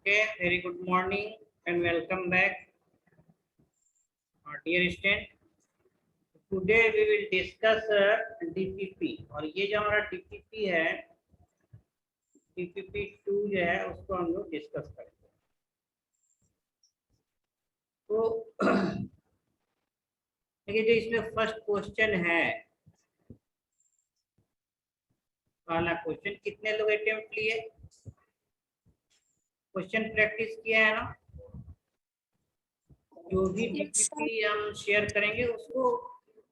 Okay, very good morning and welcome back, dear student. Today we will discuss DPP और ये जो हमारा DPP है, DPP 2 जो है उसको हम लोग डिस्कस करेंगे। तो देखिए जो इसमें फर्स्ट क्वेश्चन है, पहला क्वेश्चन, कितने लोग अटेम्प्ट लिए? क्वेश्चन प्रैक्टिस किया है ना? जो भी डीपीपी हम शेयर करेंगे उसको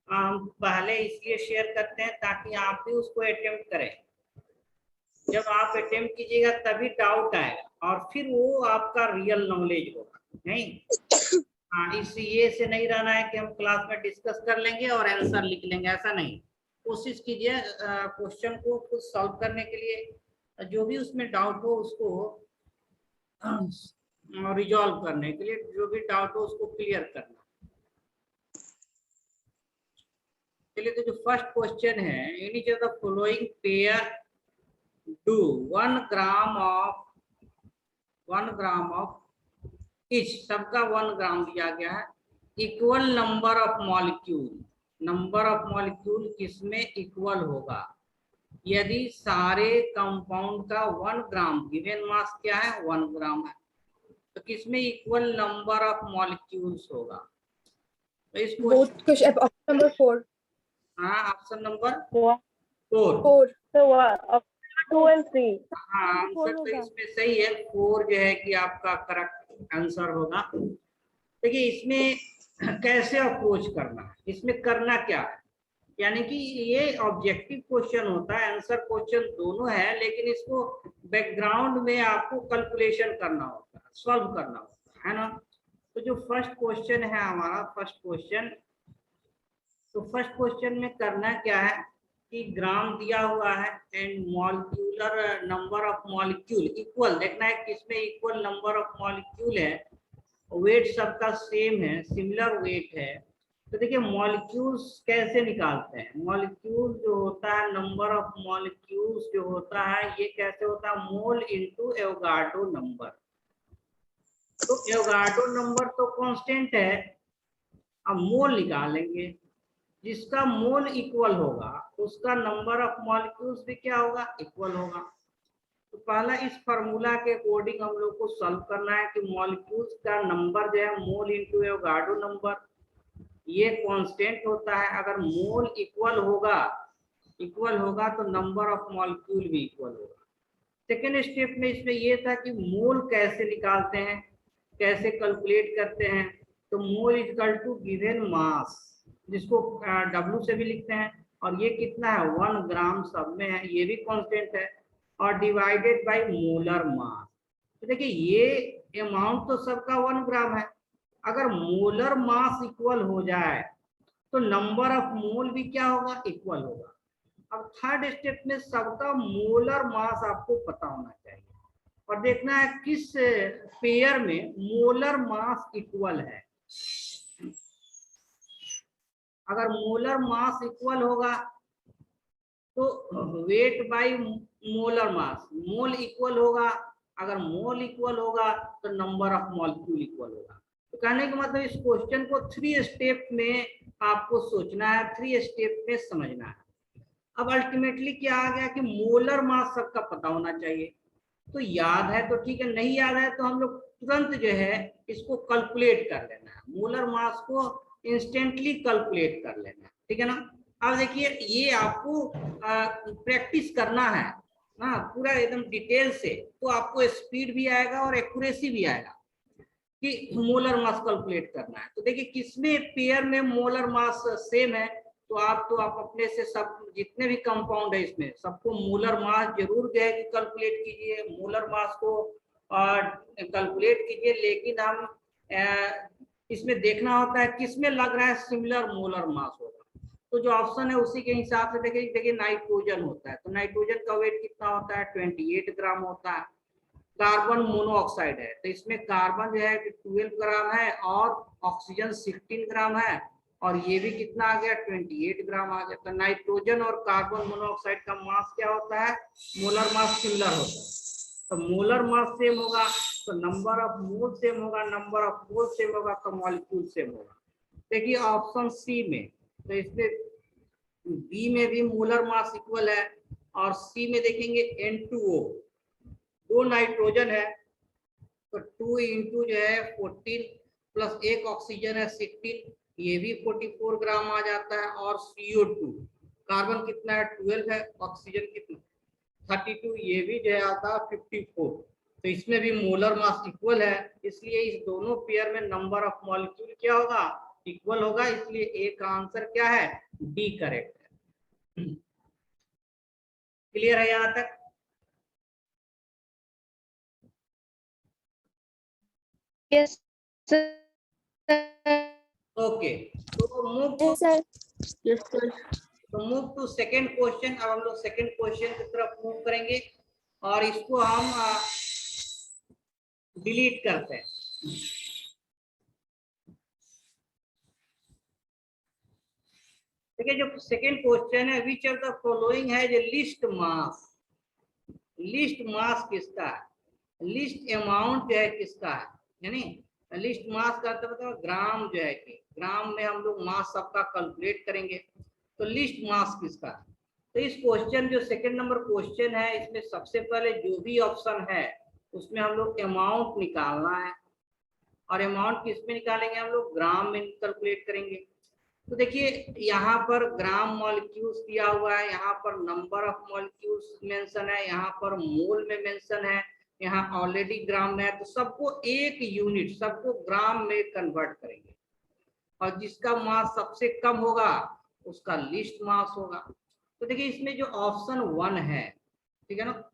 हम पहले इसलिए शेयर करते हैं ताकि आप भी उसको अटेम्प्ट करें। जब आप अटेम्प्ट कीजिएगा तभी डाउट आएगा और फिर वो आपका रियल नॉलेज होगा। नहीं, हाँ, इस ये से नहीं रहना है कि हम क्लास में डिस्कस कर लेंगे और आंसर लिख लेंगे, ऐसा नहीं। कोशिश कीजिए क्वेश्चन को खुद सॉल्व करने के लिए, जो भी उसमें डाउट हो उसको रिजॉल्व करने के लिए, जो भी डाउट हो उसको क्लियर करना। चलिए, तो जो फर्स्ट क्वेश्चन है, in each of the following pair do 1 gram of each, सबका 1 ग्राम दिया गया है, equal number of molecule. Number of molecule किसमें इक्वल होगा? यदि सारे कंपाउंड का 1 ग्राम, गिवन मास क्या है? 1 ग्राम है, तो किसमें इक्वल नंबर ऑफ मॉलिक्यूल्स होगा? तो इस क्वेश्चन ऑप्शन नंबर 4। हाँ, ऑप्शन नंबर 4 2 and 3। हाँ, आंसर तो इसमें सही है, 4 जो है कि आपका करेक्ट आंसर होगा। देखिए इसमें कैसे अप्रोच करना है, इसमें करना क्या है, यानी कि ये ऑब्जेक्टिव क्वेश्चन होता है, आंसर क्वेश्चन दोनों है, लेकिन इसको बैकग्राउंड में आपको कैलकुलेशन करना होता है, सॉल्व करना होता है ना। तो जो फर्स्ट क्वेश्चन है हमारा, फर्स्ट क्वेश्चन, तो फर्स्ट क्वेश्चन में करना क्या है कि ग्राम दिया हुआ है and molecular number of molecule equal, देखना है किसमें इक्वल नंबर ऑफ मॉलिक्यूल है, वेट सबका सेम है, सिमिलर वेट है। तो देखिए मॉलिक्यूल्स कैसे निकालते हैं? मॉलिक्यूल जो होता है, नंबर ऑफ मॉलिक्यूल्स जो होता है, ये कैसे होता है? मोल इनटू एवोगाड्रो नंबर। तो एवोगाड्रो नंबर तो कांस्टेंट है, अब मोल निकालेंगे, जिसका मोल इक्वल होगा उसका नंबर ऑफ मॉलिक्यूल्स भी क्या होगा? इक्वल होगा। तो पहला इस फार्मूला के अकॉर्डिंग हम लोग को सॉल्व करना है कि मॉलिक्यूल्स का नंबर जो है मोल इनटू एवोगाड्रो नंबर, ये कांस्टेंट होता है। अगर मोल इक्वल होगा तो नंबर ऑफ मॉलिक्यूल भी इक्वल होगा। सेकेंड स्टेप में इसमें ये था कि मोल कैसे निकालते हैं, कैसे कैलकुलेट करते हैं? तो mole equal to given mass, जिसको W से भी लिखते हैं, और ये कितना है? 1 ग्राम सब में है, ये भी कांस्टेंट है, और डिवाइडेड बाय मोलर मास। तो देखिए ये अमाउंट तो सबका 1 ग्राम है, अगर मोलर मास इक्वल हो जाए तो नंबर ऑफ मोल भी क्या होगा? इक्वल होगा। अब थर्ड स्टेप में सबका मोलर मास आपको पता होना चाहिए और देखना है किस पेयर में मोलर मास इक्वल है। अगर मोलर मास इक्वल होगा तो weight by molar mass, mole equal होगा, अगर मोल इक्वल होगा तो नंबर ऑफ मॉलिक्यूल इक्वल होगा। तो कहने का मतलब इस क्वेश्चन को 3 स्टेप में आपको सोचना है, 3 स्टेप में समझना है। अब अल्टीमेटली क्या आ गया कि मोलर मास सबका पता होना चाहिए। तो याद है तो ठीक है, नहीं याद है तो हम लोग तुरंत जो है इसको कैलकुलेट कर लेना है, मोलर मास को इंस्टेंटली कैलकुलेट कर लेना है, ठीक है ना। अब देखिए ये आपको प्रैक्टिस करना है ना पूरा एकदम डिटेल से, तो आपको स्पीड भी आएगा और एक्यूरेसी भी आएगा कि मोलर मास कैलकुलेट करना है। तो देखिए किसमें पेयर में मोलर मास सेम है, तो आप अपने से सब जितने भी कंपाउंड है इसमें सबको मोलर मास जरूर जो है कि कैलकुलेट कीजिए, मोलर मास को कैलकुलेट कीजिए, लेकिन हम इसमें देखना होता है किसमें लग रहा है सिमिलर मोलर मास होगा। तो जो ऑप्शन है उसी के हिसाब से देखिए नाइट्रोजन होता है, तो नाइट्रोजन का वेट कितना होता है? 28 ग्राम होता है। कार्बन मोनोऑक्साइड है तो इसमें कार्बन जो है 12 ग्राम है और ऑक्सीजन 16 ग्राम है, और ये भी कितना आ गया? 28 ग्राम आ गया। तो नाइट्रोजन और कार्बन मोनोऑक्साइड का मास क्या होता है? मोलर मास सिमिलर होता है, तो मोलर मास सेम होगा तो नंबर ऑफ मोल सेम होगा, नंबर ऑफ मोल सेम होगा तो मॉलिक्यूल सेम होगा। देखिए ऑप्शन सी में, तो इसमें बी में भी मोलर मास इक्वल है और सी में देखेंगे N2O, 2 नाइट्रोजन है तो 2 इंटू जो है 14 प्लस एक ऑक्सीजन है 16, ये भी 44 ग्राम आ जाता है। और CO2 कार्बन कितना है 12 है, ऑक्सीजन कितना 32, ये भी जो है आता है 54। तो इसमें भी मोलर मास इक्वल है, इसलिए इस दोनों पेयर में नंबर ऑफ मॉलिक्यूल क्या होगा, इक्वल होगा, इसलिए ए का आंसर क्या है, डी करेक्ट है। क्लियर है यहां तक? Yes, sir. ओके, तो move Yes, sir. Yes, sir. तो मूव टू सेकेंड क्वेश्चन। अब हम लोग सेकेंड क्वेश्चन की तरफ मूव करेंगे और इसको हम डिलीट करते हैं। देखिए जो सेकेंड क्वेश्चन है, विच ऑफ द फॉलोइंग है जो लिस्ट मास, लिस्ट मास किसका है, लिस्ट अमाउंट जो है किसका है, यानी लिस्ट मास का मतलब ग्राम जो है कि ग्राम में हम लोग मास सबका कैलकुलेट करेंगे, तो लिस्ट मास किसका है। तो इस क्वेश्चन जो सेकंड नंबर क्वेश्चन है, इसमें सबसे पहले जो भी ऑप्शन है उसमें हम लोग अमाउंट निकालना है, और अमाउंट किस में निकालेंगे, हम लोग ग्राम में कैलकुलेट करेंगे। तो देखिए यहाँ पर ग्राम मॉलिक्यूल्स दिया हुआ है, यहाँ पर नंबर ऑफ मॉलिक्यूल्स मेंशन है, यहाँ पर मोल में मेंशन है, यहाँ ऑलरेडी ग्राम में है, तो सबको एक यूनिट, सबको ग्राम में कन्वर्ट करेंगे और जिसका मास सबसे कम होगा उसका लिस्ट मास होगा। तो देखिए इसमें जो ऑप्शन 1 है, ठीक है ना,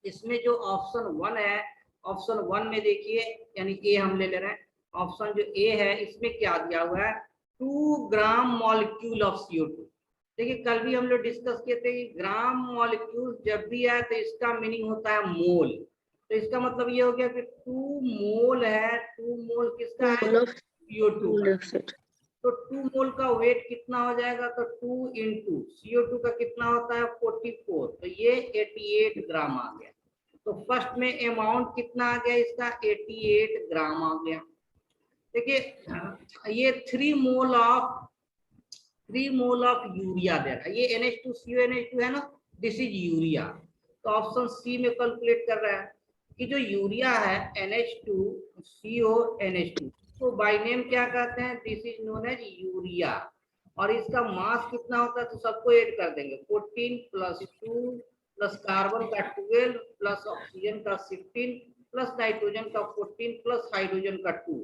इसमें जो ऑप्शन 1 है, ऑप्शन 1 में देखिए, यानी ए हम ले रहे हैं, ऑप्शन जो ए है इसमें क्या दिया हुआ है, 2 ग्राम मॉलिक्यूल ऑफ CO2। देखिए कल भी हम लोग डिस्कस किए थे कि ग्राम मॉलिक्यूल जब भी आए तो इसका मीनिंग होता है मोल, तो इसका मतलब ये हो गया कि 2 मोल है, 2 मोल किसका है, CO2 का। तो 2 मोल का वेट कितना हो जाएगा, तो 2 इंटू CO2 का कितना होता है 44, तो ये 88 ग्राम आ गया। तो फर्स्ट में अमाउंट कितना आ गया इसका, 88 ग्राम आ गया। देखिए ये 3 मोल ऑफ यूरिया दे रहा है, ये NH2CO NH2 है ना, दिस इज यूरिया। तो ऑप्शन सी में कैलकुलेट कर रहा है कि जो यूरिया है NH2CO NH2, तो बाय नेम क्या कहते हैं, this is known as urea. और इसका मास कितना होता है, तो सबको ऐड कर देंगे, 14 प्लस 2 प्लस कार्बन का 12 प्लस ऑक्सीजन का 16 प्लस नाइट्रोजन का 14 प्लस हाइड्रोजन का 2,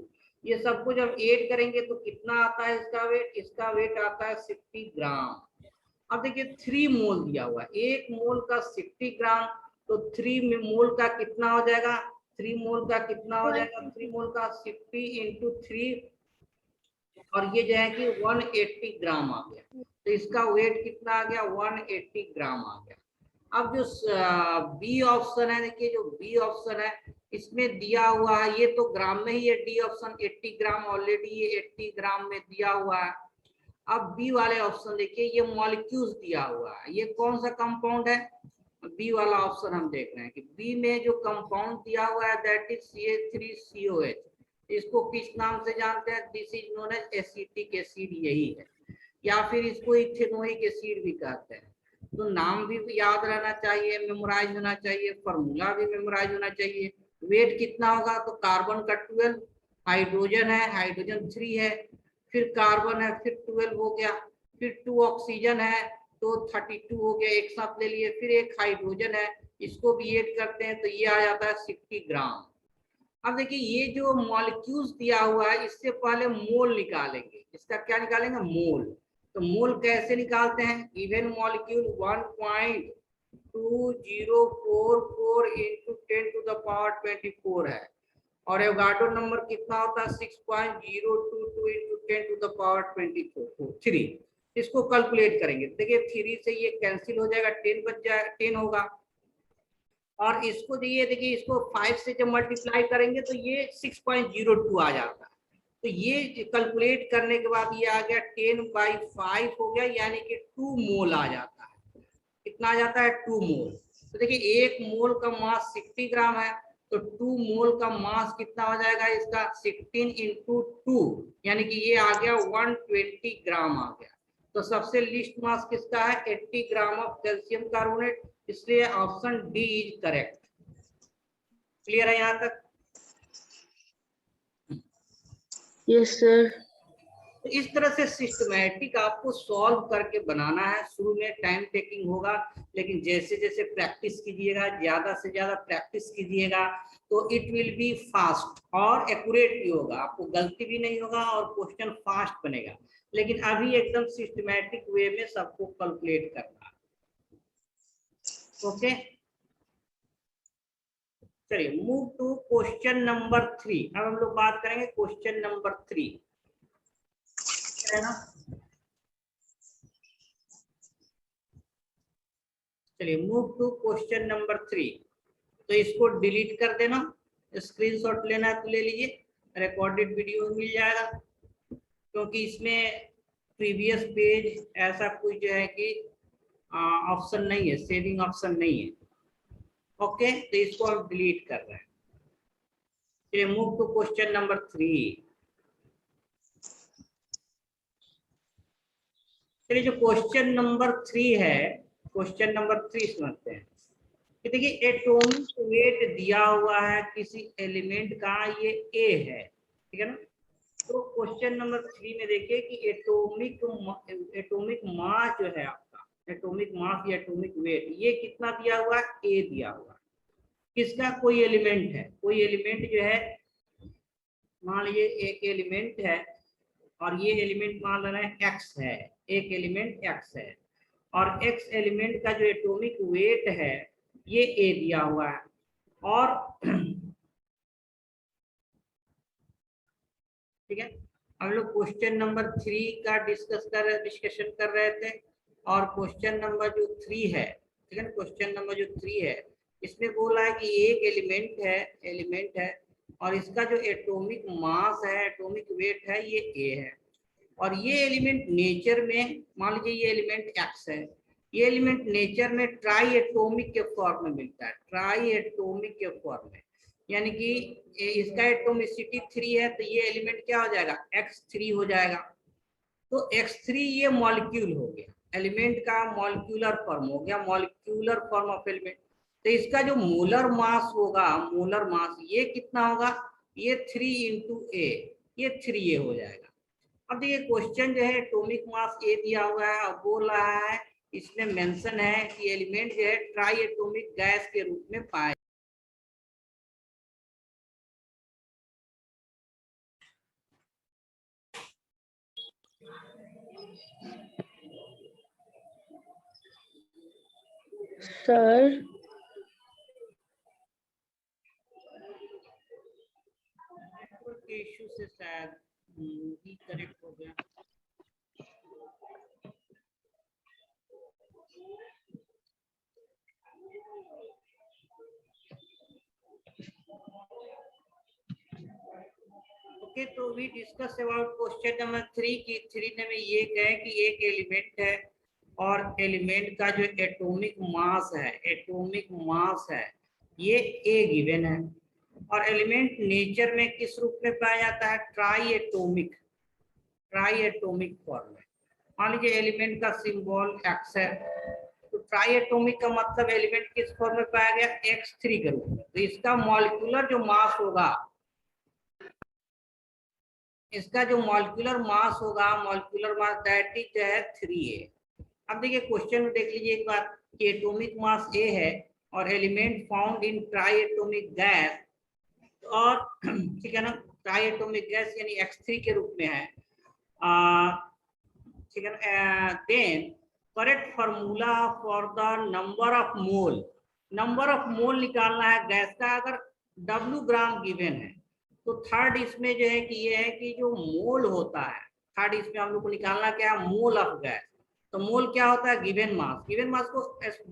ये सबको जब ऐड करेंगे तो कितना आता है इसका वेट आता है 60 ग्राम। अब देखिए 3 मोल दिया हुआ है, एक मोल का 60 ग्राम, तो 3 मोल का कितना हो जाएगा, 3 मोल का कितना हो जाएगा, 3 मोल का 60 इंटू 3, और ये जो है कि 180 ग्राम आ गया। तो इसका वेट कितना आ गया, 180 ग्राम आ गया। अब जो बी ऑप्शन है, देखिए जो बी ऑप्शन है इसमें दिया हुआ है, ये तो ग्राम में ही है, डी ऑप्शन 80 ग्राम, ऑलरेडी ये 80 ग्राम में दिया हुआ है। अब बी वाले ऑप्शन देखिए, ये मॉलिक्यूल्स दिया हुआ है, ये कौन सा कंपाउंड है, बी वाला ऑप्शन हम देख रहे हैं कि बी में जो कंपाउंड दिया हुआ है दैट इज CH3COH, इसको किस नाम से जानते हैं, this is known as acetic acid, यही है, या फिर इसको इथेनोइक एसिड भी कहते हैं। तो नाम भी याद रहना चाहिए, मेमोराइज होना चाहिए, फॉर्मूला भी मेमोराइज होना चाहिए। वेट कितना होगा, तो कार्बन का 12, हाइड्रोजन है, हाइड्रोजन 3 है, फिर कार्बन है, फिर 12 हो गया, फिर 2 ऑक्सीजन है तो 32 हो गया, एक साथ ले लिए, फिर एक हाइड्रोजन है, इसको भी ऐड करते हैं तो ये आ जाता है 60 ग्राम। अब देखिए ये जो मॉलिक्यूल्स दिया हुआ है इससे पहले मोल निकालेंगे, इसका क्या निकालेंगे, मोल। तो मोल कैसे निकालते हैं, गिवन मॉलिक्यूल 1.2044 इंटू 10⁻24 है, और एवोगाड्रो नंबर कितना होता है 6.022 इंटू 10⁻23। इसको कैलकुलेट करेंगे, देखिए 3 से ये कैंसिल हो जाएगा, 10 बच जाएगा, 10 होगा, और इसको देखिए इसको 5 से जब मल्टीप्लाई करेंगे तो ये 6.02 आ जाता है। तो ये कैलकुलेट करने के बाद ये आ गया 10/5 हो गया, यानी कि 2 मोल आ जाता है। कितना आ जाता है, 2 मोल। तो देखिए 1 मोल का मास 60 ग्राम है, तो 2 मोल का मास कितना हो जाएगा इसका 16 इंटू 2, यानी कि ये आ गया 120 ग्राम आ गया। तो सबसे लिस्ट मास किसका है 80 ग्राम ऑफ कैल्शियम कार्बोनेट, इसलिए option D is correct. Clear है यहाँ तक? Yes sir. तो इस तरह से सिस्टमैटिक आपको सॉल्व करके बनाना है। शुरू में टाइम टेकिंग होगा, लेकिन जैसे जैसे प्रैक्टिस कीजिएगा, ज्यादा से ज्यादा प्रैक्टिस कीजिएगा, तो इट विल बी फास्ट और एक्यूरेट भी होगा, आपको गलती भी नहीं होगा और क्वेश्चन फास्ट बनेगा। लेकिन अभी एकदम सिस्टमैटिक वे में सबको कैलकुलेट करना। ओके, चलिए मूव टू क्वेश्चन नंबर 3। अब हम लोग बात करेंगे क्वेश्चन नंबर 3, है ना। चलिए मूव टू क्वेश्चन नंबर 3। तो इसको डिलीट कर देना, स्क्रीनशॉट लेना है तो ले लीजिए, रिकॉर्डेड वीडियो मिल जाएगा, क्योंकि इसमें प्रीवियस पेज ऐसा कुछ जो है कि ऑप्शन नहीं है, सेविंग ऑप्शन नहीं है। ओके, तो इसको हम डिलीट कर रहे हैं। चलिए मूव टू क्वेश्चन नंबर 3। चलिए जो क्वेश्चन नंबर 3 है, क्वेश्चन नंबर 3 समझते हैं कि देखिए एटॉमिक वेट दिया हुआ है किसी एलिमेंट का, ये ए है, ठीक है ना। तो क्वेश्चन नंबर 3 में देखिए कि एटॉमिक मास जो है आपका, एटॉमिक मास या एटॉमिक वेट, ये कितना दिया हुआ है, ए दिया हुआ है। किसका, कोई एलिमेंट है, कोई एलिमेंट जो है, मान लीजिए एक एलिमेंट है और ये एलिमेंट मान लेना है एक्स है, एक एलिमेंट एक्स है और एक्स एलिमेंट का जो एटॉमिक वेट है ये ए दिया हुआ है। और ठीक है, हम लोग क्वेश्चन नंबर 3 का डिस्कशन कर रहे थे, और क्वेश्चन नंबर जो 3 है, ठीक है ना, क्वेश्चन नंबर जो 3 है इसमें बोला है कि एक एलिमेंट है और इसका जो एटॉमिक मास है, एटॉमिक वेट है, ये ए है। और ये एलिमेंट नेचर में, मान लीजिए ये एलिमेंट एक्स है, ये एलिमेंट नेचर में ट्राई एटॉमिक के फॉर्म में मिलता है, ट्राई एटॉमिक के फॉर्म में, यानी कि इसका एटोमिसिटी 3 है, तो ये एलिमेंट क्या हो जाएगा, x3 हो जाएगा। तो x3 ये मॉलिक्यूल हो गया, एलिमेंट का मॉलिक्यूलर फॉर्म हो गया, मॉलिक्यूलर फॉर्म ऑफ एलिमेंट। तो इसका जो मोलर मास होगा, मोलर मास ये कितना होगा, ये 3 इंटू ए, ये 3a हो जाएगा। अब देखिए क्वेश्चन जो है एटॉमिक मास ए दिया हुआ है और बोल रहा है, इसमें मेंशन है कि एलिमेंट जो है ट्राई एटॉमिक गैस के रूप में पाए। सर के इश्यू से शायद ही कनेक्ट हो गया। ओके, तो we discuss about question number 3 की 3 में ये कहे कि एक एलिमेंट है और एलिमेंट का जो एटॉमिक मास है, एटॉमिक मास है ये ए गिवन है, और एलिमेंट नेचर में किस रूप में पाया जाता है, try atomic, try atomic form में। मान लीजिए एलिमेंट का सिंबल एक्स है, तो ट्राई एटॉमिक का मतलब एलिमेंट किस फॉर्म में पाया गया, x3 के रूप में। तो इसका मॉलिक्यूलर जो मास होगा, इसका जो मॉलिक्यूलर मास होगा, मॉलिक्यूलर मास दैट इज जो है 3a। अब देखिए क्वेश्चन में देख लीजिए एक बार कि एटॉमिक मास ए है और element found in try atomic gas, और ठीक है ना, ट्राई एटॉमिक गैस यानी x3 के रूप में है, ठीक है ना। Then correct formula for the number of mole, number of mole निकालना है गैस का। अगर W ग्राम गिवन है तो थर्ड इसमें जो है कि ये है कि जो मोल होता है, थर्ड इसमें हम लोग को निकालना क्या है, मोल ऑफ गैस। तो मोल क्या होता है, गिवन मास, गिवन मास को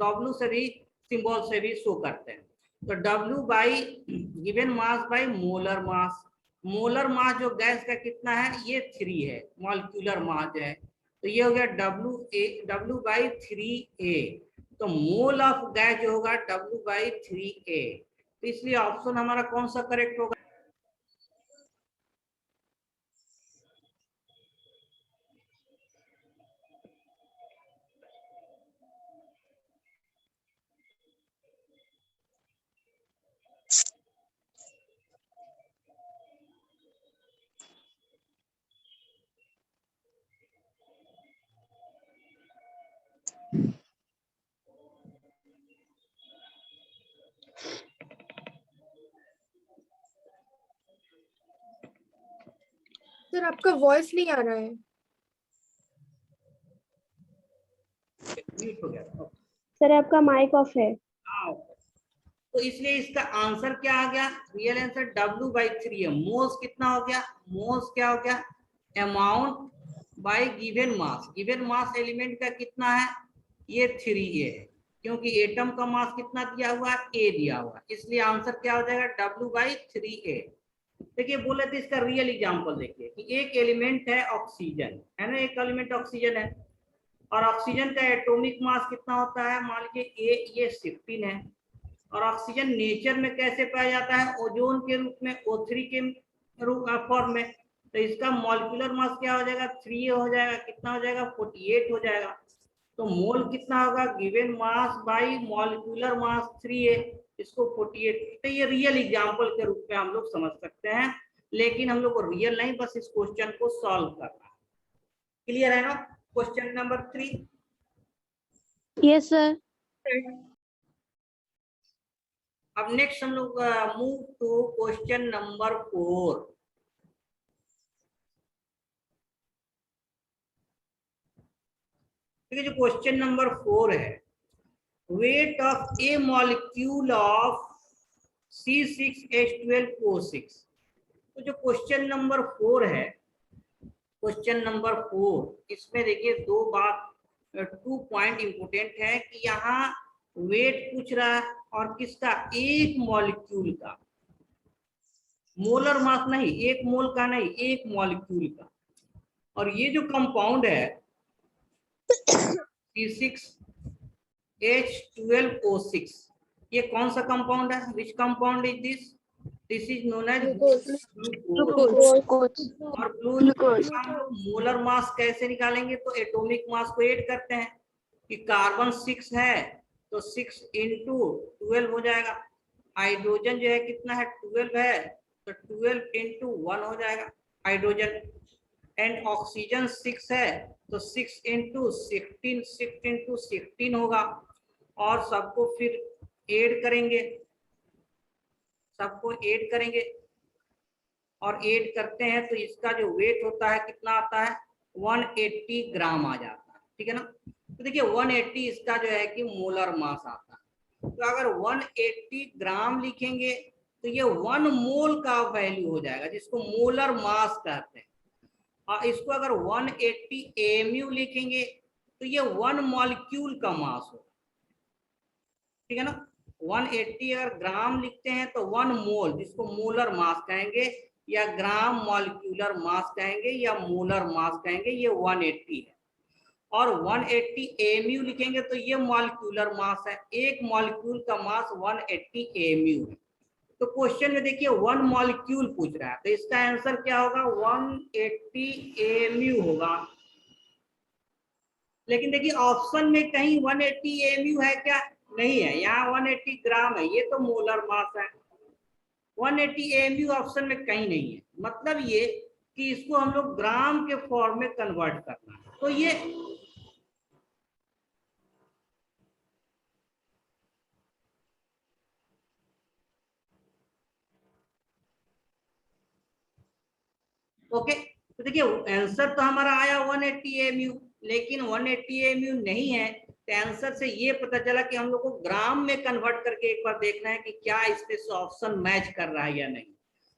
W से भी सिंबल से भी शो करते हैं। तो W by given mass by molar mass, molar mass जो गैस का कितना है, ये 3 है, मॉलिक्यूलर मास है, तो ये हो गया W बाई 3a। तो मोल ऑफ गैस जो होगा W बाई 3a। तो इसलिए ऑप्शन हमारा कौन सा करेक्ट होगा? सर आपका वॉइस नहीं आ रहा है। म्यूट हो गया। सर आपका माइक ऑफ है। हाँ, तो इसलिए इसका आंसर क्या आ गया? रियल आंसर W/3 है। मोल्स कितना हो गया? मोल्स क्या हो गया? Amount by given mass. Given mass element का कितना है? ये 3A है, क्योंकि एटम का मास कितना दिया हुआ है? A दिया हुआ है, इसलिए आंसर क्या हो जाएगा? W/3A। देखिए बोले थे इसका रियल एग्जांपल देखिए कि एक एलिमेंट है ऑक्सीजन, है ना, एक एलिमेंट ऑक्सीजन है, और ऑक्सीजन का एटॉमिक मास कितना होता है? मान लीजिए ये 16 है, और ऑक्सीजन नेचर में कैसे पाया जाता है? ओजोन के रूप में, O3 के रूप फॉर्म में। तो इसका मॉलिक्यूलर मास क्या हो जाएगा? 3 हो जाएगा। कितना हो जाएगा? 48 हो जाएगा। तो मोल कितना होगा? Given mass by molecular mass 3A, इसको 48। तो ये रियल एग्जांपल के रूप में हम लोग समझ सकते हैं, लेकिन हम लोग को रियल नहीं, बस इस क्वेश्चन को सॉल्व करना है। क्लियर है ना? Question number 3। Yes sir. अब नेक्स्ट हम लोग मूव टू क्वेश्चन नंबर 4। ठीक है, जो क्वेश्चन नंबर 4 है, weight of A molecule of C6H12O6। तो जो क्वेश्चन नंबर 4 है, क्वेश्चन नंबर 4, इसमें देखिए दो पॉइंट इंपोर्टेंट है कि यहाँ वेट पूछ रहा है, और किसका? एक मॉलिक्यूल का। मोलर मास नहीं, एक मोल का नहीं, एक मॉलिक्यूल का। और ये जो कंपाउंड है C6H12O6, ये कौन सा कंपाउंड है? Which compound is this? This is known as glucose. और ग्लूकोज मोलर मास कैसे निकालेंगे? तो एटॉमिक मास को ऐड करते हैं कि कार्बन 6 है तो 6 इंटू 12 हो जाएगा। हाइड्रोजन जो है कितना है? 12 है, तो 12 इंटू 1 हो जाएगा हाइड्रोजन। एंड ऑक्सीजन 6 है, तो 6 इंटू 16, 6 इंटू 16 होगा। और सबको फिर ऐड करेंगे, सबको ऐड करेंगे, और ऐड करते हैं तो इसका जो वेट होता है कितना आता है? 180 ग्राम आ जाता है। ठीक है ना? तो देखिए 180 इसका जो है कि मोलर मास आता है। तो अगर 180 ग्राम लिखेंगे तो ये 1 मोल का वैल्यू हो जाएगा, जिसको मोलर मास कहते हैं। और इसको अगर 180 AMU लिखेंगे तो ये 1 मॉलिक्यूल का मास होगा। ठीक है ना? 180 अगर ग्राम लिखते हैं तो 1 मोल, जिसको मोलर मास कहेंगे, या ग्राम मॉलिक्यूलर मास कहेंगे, या मोलर मास कहेंगे, ये 180 है। और 180 AMU लिखेंगे तो ये मॉलिक्यूलर मास है। एक मॉलिक्यूल का मास 180 AMU है। तो क्वेश्चन में देखिए 1 मॉलिक्यूल पूछ रहा है, तो इसका आंसर क्या होगा? 180 AMU होगा। लेकिन देखिए ऑप्शन में कहीं 180 AMU है क्या? नहीं है, यहाँ 180 ग्राम है, ये तो मोलर मास है। 180 AMU ऑप्शन में कहीं नहीं है। मतलब ये कि इसको हम लोग ग्राम के फॉर्म में कन्वर्ट करना है। तो ये ओके। तो देखिए आंसर तो हमारा आया 180 AMU, लेकिन 180 AMU नहीं है। तो आंसर से ये पता चला कि हम लोग को ग्राम में कन्वर्ट करके एक बार देखना है कि क्या इसमें से ऑप्शन मैच कर रहा है या नहीं।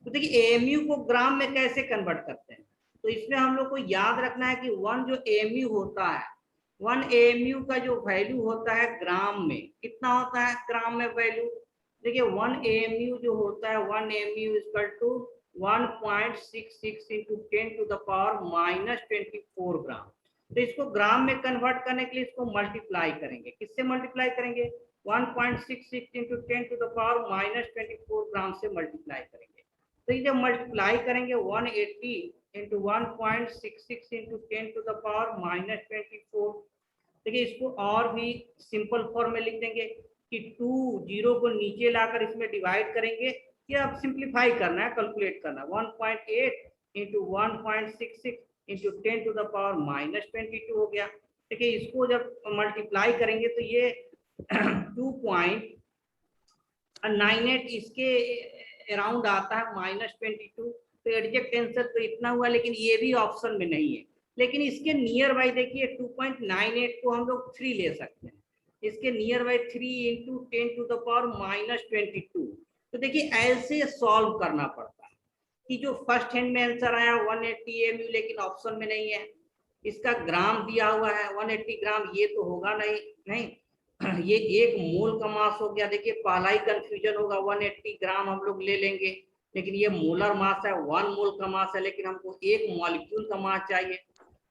तो देखिए AMU को ग्राम में कैसे कन्वर्ट करते हैं? तो इसमें हम लोग को याद रखना है कि 1 जो AMU होता है, 1 AMU का जो वैल्यू होता है ग्राम में, कितना होता है ग्राम में वैल्यू? देखिए 1 AMU जो होता है, 1 AMU equal to 1.66 into 10 to the power -24 gram. तो इसको ग्राम में कन्वर्ट करने के लिए इसको मल्टीप्लाई करेंगे। किससे मल्टीप्लाई करेंगे? 1.66 इंटू 10⁻⁻24 ग्राम से मल्टीप्लाई करेंगे। तो ये जब मल्टीप्लाई करेंगे 180 इंटू 1.66 इंटू 10⁻⁻24, देखिए इसको और भी सिंपल फॉर्म में लिख देंगे कि 2 0 को नीचे लाकर इसमें डिवाइड करेंगे, या अब सिंप्लीफाई करना है, कैलकुलेट करना है। 1.8 इंटू 1.66 इंटू 10⁻⁻22 हो गया। देखिए इसको जब मल्टीप्लाई करेंगे तो ये 2.98 इसके अराउंड आता है -22। तो एग्जैक्ट आंसर तो इतना हुआ, लेकिन ये भी ऑप्शन में नहीं है। लेकिन इसके नियर बाई देखिए 2.98 को हम लोग 3 ले सकते हैं, इसके नियर बाई 3 इंटू 10⁻⁻22। तो देखिए ऐसे सॉल्व करना पड़ता है कि जो फर्स्ट हैंड में आंसर आया 180 AMU, लेकिन ऑप्शन में नहीं है। इसका ग्राम दिया हुआ है 180 ग्राम, ये तो होगा नहीं, ये 1 मोल का मास हो गया। देखिए पहला ही कंफ्यूजन होगा, 180 ग्राम हम लोग ले लेंगे, लेकिन ये मोलर मास है, 1 मोल का मास है, लेकिन हमको 1 मॉलिक्यूल का मास चाहिए।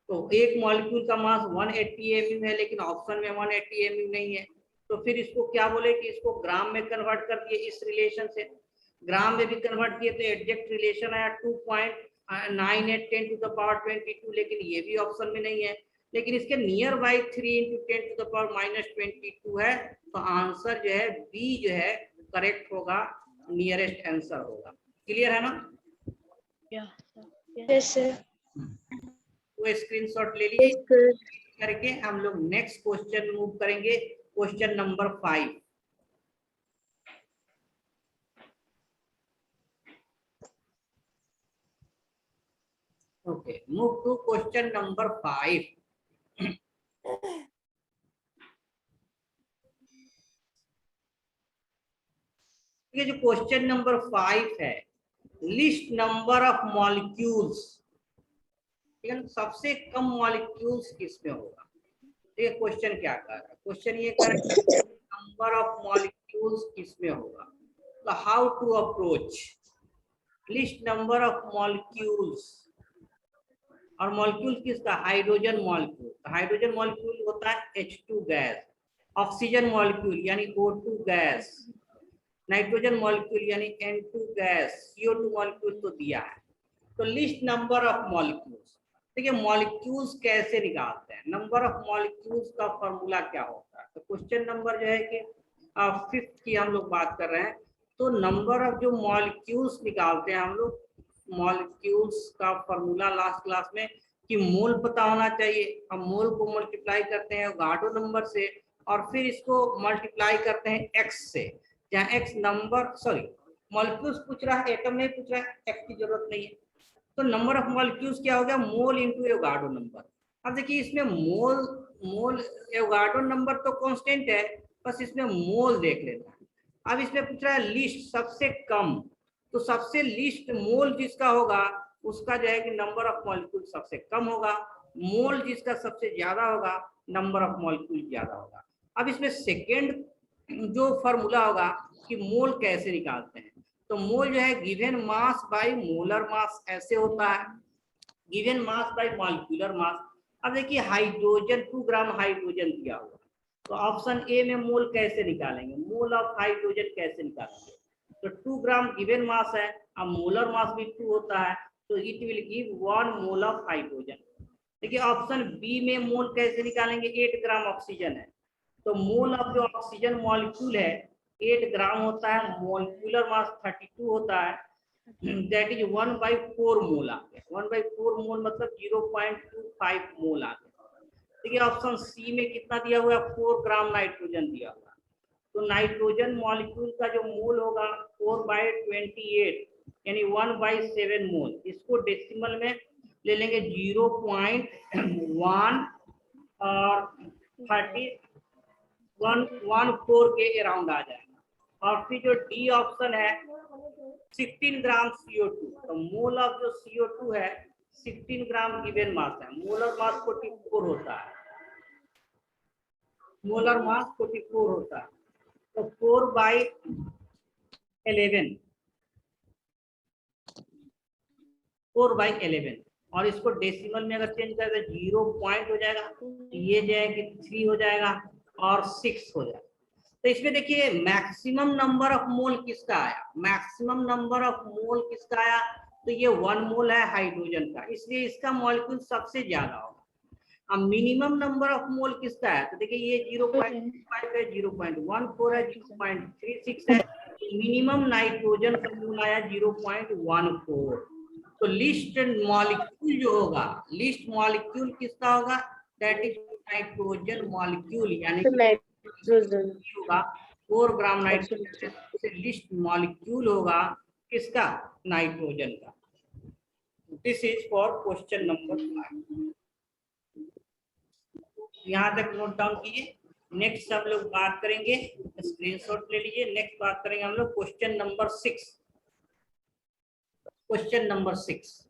तो 1 मॉलिक्यूल का मास 180 AMU है, लेकिन ऑप्शन में 180 AMU नहीं है। तो फिर इसको क्या बोले कि इसको ग्राम में कन्वर्ट कर दिए, इस रिलेशन से ग्राम में भी कन्वर्ट किए तो एग्जैक्ट रिलेशन आया 2.98 10⁻22, लेकिन ये भी ऑप्शन में नहीं है। लेकिन इसके नियर बाई 3 इंटू 10⁻⁻22 है। तो आंसर जो है बी जो है करेक्ट होगा, नियरेस्ट आंसर होगा। क्लियर है ना? Yes sir. वो स्क्रीनशॉट ले लीजिए। करके हम लोग नेक्स्ट क्वेश्चन मूव करेंगे, question number 5। Okay, move to question number 5। ये जो क्वेश्चन नंबर 5 है, लिस्ट नंबर ऑफ मॉलिक्यूल्स, ठीक है ना, सबसे कम मॉलिक्यूल्स किसमें होगा। ये क्वेश्चन क्या कर रहा है, क्वेश्चन ये कर रहा है नंबर ऑफ मॉलिक्यूल्स किसमें होगा। तो how to approach least number of molecules. और मॉलिक्यूल किसका, हाइड्रोजन मॉलिक्यूल। हाइड्रोजन मॉलिक्यूल होता है H2 गैस, ऑक्सीजन मॉलिक्यूल यानी O2 गैस, नाइट्रोजन मॉलिक्यूल यानी N2 गैस, CO2 मॉलिक्यूल तो दिया है। तो लिस्ट नंबर ऑफ मॉलिक्यूल्स, देखिए मॉलिक्यूल्स कैसे निकालते हैं, नंबर ऑफ मॉलिक्यूल्स का फॉर्मूला क्या होता है। तो क्वेश्चन नंबर जो है कि 5th की हम लोग बात कर रहे हैं। तो नंबर ऑफ जो मॉलिक्यूल्स निकालते हैं हम लोग, मॉलिक्यूल्स का फॉर्मूला लास्ट क्लास में कि मोल पता होना चाहिए। हम मोल को मल्टीप्लाई करते हैं गाडो नंबर से, और फिर इसको मल्टीप्लाई करते हैं एक्स से, जहाँ एक्स नंबर, सॉरी मॉलिक्यूल्स पूछ रहा है, एटम नहीं पूछ रहा है, एक्स की जरूरत नहीं है। तो नंबर ऑफ मॉलिक्यूल्स क्या हो गया, मोल इंटू एवोगाड्रो नंबर। अब देखिए इसमें मोल एवोगाड्रो नंबर तो कांस्टेंट है, बस इसमें मोल देख लेना है। अब इसमें पूछ रहा है लिस्ट सबसे कम, तो सबसे लिस्ट मोल जिसका होगा उसका जो है कि नंबर ऑफ मॉलिक्यूल सबसे कम होगा, मोल जिसका सबसे ज्यादा होगा नंबर ऑफ मॉलिक्यूल ज्यादा होगा। अब इसमें सेकेंड जो फॉर्मूला होगा कि मोल कैसे निकालते हैं। तो मोल जो है given mass by molar mass ऐसे होता है, given mass by molecular mass. अब देखिए हाइड्रोजन 2 ग्राम हाइड्रोजन दिया हुआ, तो ऑप्शन ए में मोल कैसे निकालेंगे, मोल ऑफ हाइड्रोजन कैसे निकालेंगे। तो 2 ग्राम गिवन मास है, अब मोलर मास भी 2 होता है, तो it will give 1 mole of hydrogen. देखिए ऑप्शन बी में मोल कैसे निकालेंगे, 8 ग्राम ऑक्सीजन है, तो मोल ऑफ जो ऑक्सीजन मॉलिक्यूल है 8 ग्राम होता है, मॉलिक्यूलर मास 32 होता है, दैट इज 1/4 मोल आ गया। 1/4 मोल मतलब 0.25 मोल आ गया। देखिए ऑप्शन सी में कितना दिया हुआ है, 4 ग्राम नाइट्रोजन दिया हुआ है। तो नाइट्रोजन मॉलिक्यूल का जो मोल होगा 4/28 यानी 1/7 मोल। इसको डेसिमल में ले लेंगे 0.1 और 3114 के अराउंड आ जाएगा। और फिर जो डी ऑप्शन है 16 ग्राम CO2, तो मोल ऑफ जो CO2 है 16 ग्राम गिवन मास है, मोलर मास 44 होता है, मोलर मास 44 होता है। तो 4/11 और इसको डेसिमल में अगर चेंज कर दे 0 पॉइंट हो जाएगा, तो ये जो है कि 3 हो जाएगा और 6 हो जाएगा। तो इसमें देखिए मैक्सिमम नंबर ऑफ मोल किसका आया, मैक्सिमम नंबर ऑफ मोल किसका आया, तो ये 1 मोल है हाइड्रोजन का, इसलिए इसका मॉलिक्यूल सबसे ज्यादा होगा। अब मिनिमम नंबर ऑफ मोल किसका है, तो देखिए ये 0.5 है, 0.14 है, 0.36 है। मिनिमम नाइट्रोजन का मोल आया 0.14। तो लिस्ट मॉलिक्यूल जो होगा, लिस्ट मॉलिक्यूल किसका होगा, दैट इज नाइट्रोजन मॉलिक्यूल, यानी होगा 4 ग्राम नाइट्रोजन से लिस्ट मॉलिक्यूल होगा किसका, नाइट्रोजन का। This is for question number 5। यहाँ तक नोट डाउन कीजिए। नेक्स्ट हम लोग बात करेंगे, स्क्रीनशॉट ले लीजिए। नेक्स्ट बात करेंगे हम लोग question number 6। Question number 6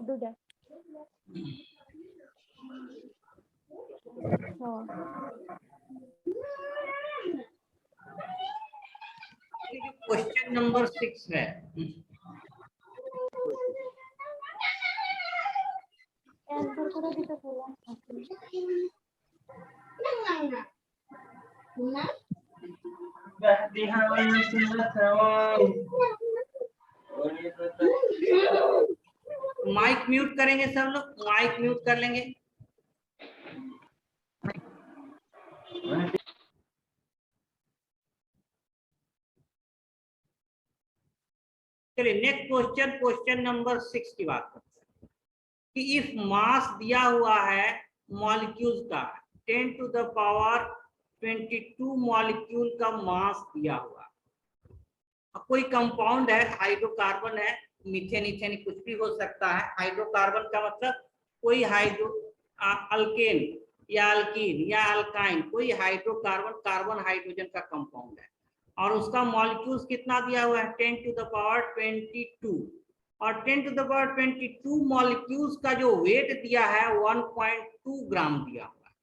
Do that. Question number 6 है, आंसर করে দিতে বললাম। माइक म्यूट करेंगे सब लोग, माइक म्यूट कर लेंगे। चलिए नेक्स्ट क्वेश्चन, क्वेश्चन नंबर 6 की बात करते हैं कि इफ मास दिया हुआ है मॉलिक्यूल्स का 10 टू द पावर 22 मॉलिक्यूल का मास दिया हुआ, कोई कंपाउंड है, हाइड्रोकार्बन है, मीथेन इथेन कुछ भी हो सकता है। हाइड्रोकार्बन का मतलब कोई हाइड्रो अल्केन या अल्कीन या अल्काइन, कोई हाइड्रोकार्बन कार्बन हाइड्रोजन का कंपाउंड है और उसका मॉलिक्यूल्स कितना दिया हुआ है 10 टू द पावर 22, और 10 टू द पावर 22 मॉलिक्यूल्स का जो वेट दिया है 1.2 ग्राम दिया हुआ है।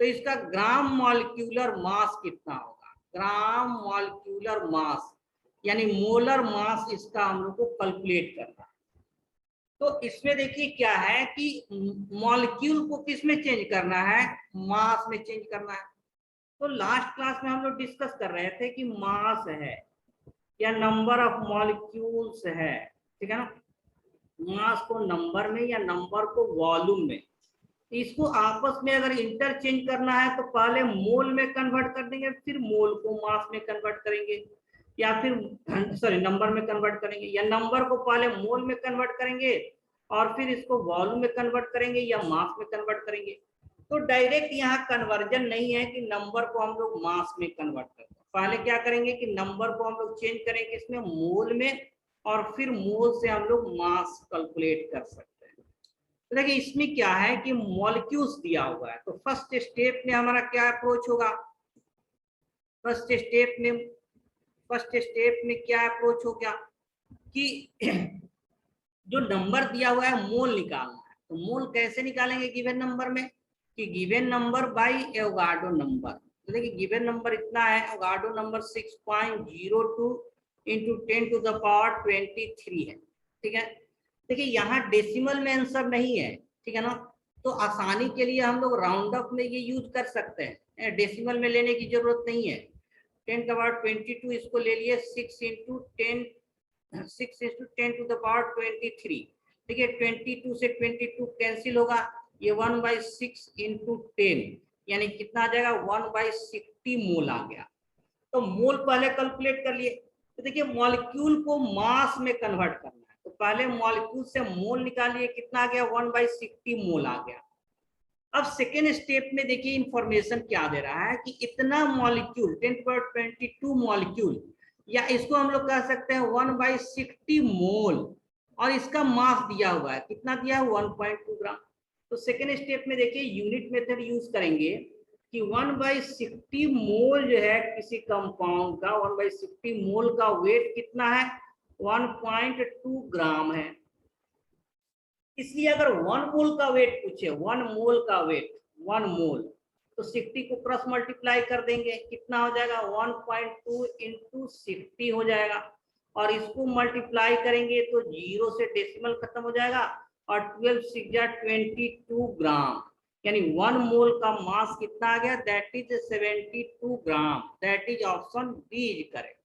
तो इसका ग्राम मॉलिक्यूलर मास कितना होगा, ग्राम मॉलिक्यूलर मास यानी मोलर मास, इसका हम लोग को कैलकुलेट करना है। तो इसमें देखिए क्या है कि मॉलिक्यूल को किस में चेंज करना है, मास में चेंज करना है। तो लास्ट क्लास में हम लोग डिस्कस कर रहे थे कि मास है या नंबर ऑफ मॉलिक्यूल्स है, ठीक है ना, मास को नंबर में या नंबर को वॉल्यूम में। इसको आपस में अगर इंटरचेंज करना है तो पहले मोल में कन्वर्ट कर देंगे, फिर मोल को मास में कन्वर्ट करेंगे, या फिर सॉरी नंबर में कन्वर्ट करेंगे, या नंबर को पहले मोल में कन्वर्ट करेंगे और फिर इसको वॉल्यूम में कन्वर्ट करेंगे या मास में कन्वर्ट करेंगे। तो डायरेक्ट यहाँ कन्वर्जन नहीं है कि नंबर को हम लोग मास में कन्वर्ट करते हैं। पहले क्या करेंगे कि नंबर को हम लोग चेंज करेंगे इसमें मोल में, और फिर मोल से हम लोग मास कैलकुलेट कर सकते हैं। तो देखिए इसमें क्या है कि मॉलिक्यूल्स दिया हुआ है, तो फर्स्ट स्टेप में हमारा क्या अप्रोच होगा, फर्स्ट स्टेप में क्या अप्रोच हो गया कि जो नंबर दिया हुआ है मोल निकालना है। तो मोल कैसे निकालेंगे गिवन नंबर में, कि given number by Avogadro number. तो देखिए गिवन नंबर इतना है, Avogadro number 6.02 into 10 to the power 23 है, ठीक है। देखिए यहाँ डेसिमल में आंसर नहीं है, ठीक है ना, तो आसानी के लिए हम लोग राउंड अप में ये यूज कर सकते हैं, डेसिमल में लेने की जरूरत नहीं है। 10 का पावर 22 इसको ले लिए 6 इंटू 10 टू द पावर 23, ठीक है। 22 से 22 कैंसिल होगा, ये 1/6 इंटू 10 यानी कितना आ जाएगा 1/60 मोल आ गया। तो मोल पहले कैलकुलेट कर लिए। तो देखिए मॉलिक्यूल को मास में कन्वर्ट करना है, तो पहले मॉलिक्यूल से मोल निकालिए, कितना आ गया 1/60 मोल आ गया। अब सेकेंड स्टेप में देखिए इंफॉर्मेशन क्या दे रहा है कि इतना मॉलिक्यूल 10^22 मॉलिक्यूल, या इसको हम लोग कह सकते हैं 1/60 मोल, और इसका मास दिया हुआ है, कितना दिया है 1.2 ग्राम। तो सेकेंड स्टेप में देखिए यूनिट मेथड यूज करेंगे कि 1/60 मोल जो है किसी कंपाउंड का, 1/60 मोल का वेट कितना है 1.2 ग्राम है। इसलिए अगर 1 मोल का वेट पूछे, 1 मोल का वेट 1 मोल, तो 60 को क्रॉस मल्टीप्लाई कर देंगे, कितना हो जाएगा 1.2 इंटू 60 हो जाएगा, और इसको मल्टीप्लाई करेंगे तो 0 से डेसिमल खत्म हो जाएगा, और 12 6 22 ग्राम, यानी 1 मोल का मास कितना आ गया, दैट इज 72 ग्राम। That is option B is correct.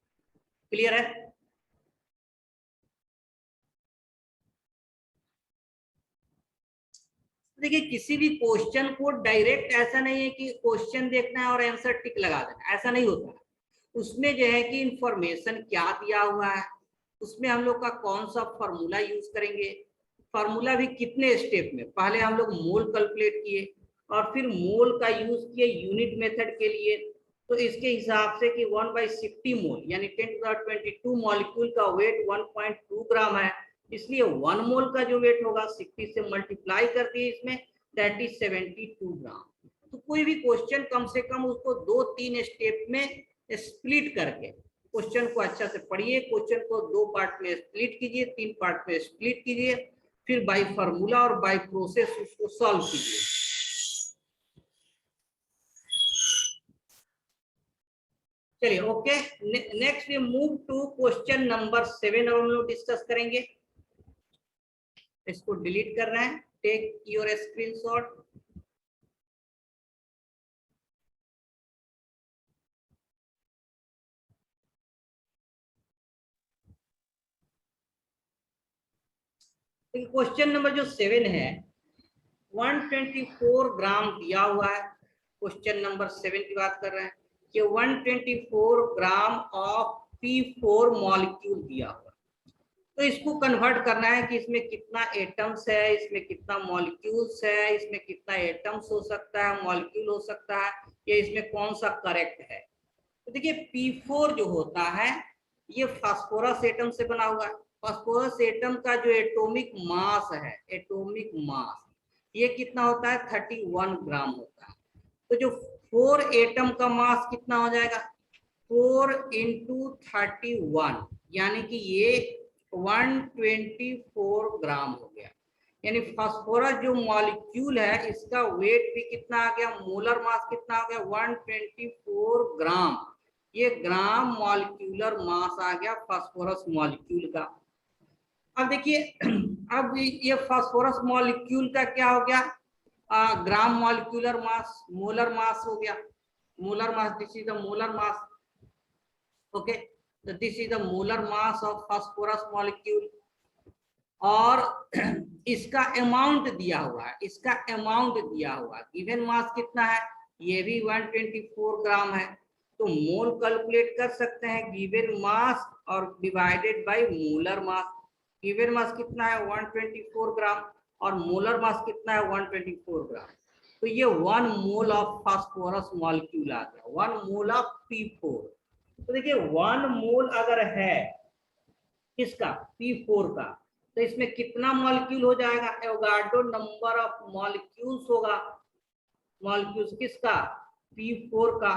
Clear है? देखिए किसी भी क्वेश्चन को डायरेक्ट ऐसा नहीं है कि क्वेश्चन देखना है और आंसर टिक लगा देना, ऐसा नहीं होता। उसमें जो है कि इंफॉर्मेशन क्या दिया हुआ है, उसमें हम लोग का कौन सा फॉर्मूला यूज करेंगे, फॉर्मूला भी कितने स्टेप में, पहले हम लोग मोल कैलकुलेट किए और फिर मोल का यूज किए यूनिट मेथड के लिए। तो इसके हिसाब से कि 1/60 मोल यानी 1022 मॉलिक्यूल का वेट 1.2 ग्राम है, इसलिए 1 मोल का जो वेट होगा 60 से मल्टीप्लाई कर दिए इसमें, दैट इज 72 ग्राम। तो कोई भी क्वेश्चन कम से कम उसको 2-3 स्टेप में स्प्लिट करके क्वेश्चन को अच्छा से पढ़िए, क्वेश्चन को 2 पार्ट में स्प्लिट कीजिए, 3 पार्ट में स्प्लिट कीजिए, फिर बाय फार्मूला और बाय प्रोसेस उसको सॉल्व कीजिए। चलिए okay, next we move to question number 7। अब हम लोग डिस्कस करेंगे। इसको डिलीट कर रहे हैं, take your screenshot. Question number जो 7 है 124 ग्राम दिया हुआ है। क्वेश्चन नंबर 7 की बात कर रहे हैं कि 124 ग्राम ऑफ P4 मॉलिक्यूल दिया हुआ है। तो इसको कन्वर्ट करना है कि इसमें कितना एटम्स है, इसमें कितना मॉलिक्यूल्स है, इसमें कितना एटम्स हो सकता है, मॉलिक्यूल हो सकता है, या इसमें कौन सा करेक्ट है। तो देखिए P4 जो होता है ये फास्फोरस एटम से बना हुआ है। फास्फोरस एटम का जो एटॉमिक मास है, एटॉमिक मास ये कितना होता है, 31 ग्राम होता है। तो जो 4 एटम का मास कितना हो जाएगा, 4 × 31 यानी कि ये 124 ग्राम हो गया। यानी फास्फोरस जो मॉलिक्यूल है इसका वेट भी कितना आ गया, मोलर मास कितना आ गया, 124 ग्राम। ये ग्राम मॉलिक्यूलर मास आ गया फास्फोरस मॉलिक्यूल का। अब देखिए अब ये फास्फोरस मॉलिक्यूल का क्या हो गया, gram molecular mass, molar mass हो गया। Molar mass, this is the molar mass. Okay, तो this is the molar mass of phosphorus molecule. और इसका अमाउंट दिया हुआ है, इसका अमाउंट दिया हुआ है। गिवन मास कितना है, ये भी 124 ग्राम है। तो मोल कैलकुलेट कर सकते हैं गिवन मास और divided by molar mass. Given mass कितना है 124 ग्राम और मोलर मास कितना है 124 ग्राम। तो ये 1 मोल ऑफ फास्फोरस मॉलिक्यूल आ गया, 1 मोल ऑफ P4। तो देखिए 1 मोल अगर है किसका, P4 का, तो इसमें कितना मॉलिक्यूल हो जाएगा, एवोगाड्रो नंबर ऑफ मॉलिक्यूल्स होगा। मॉलिक्यूल्स किसका, P4 का।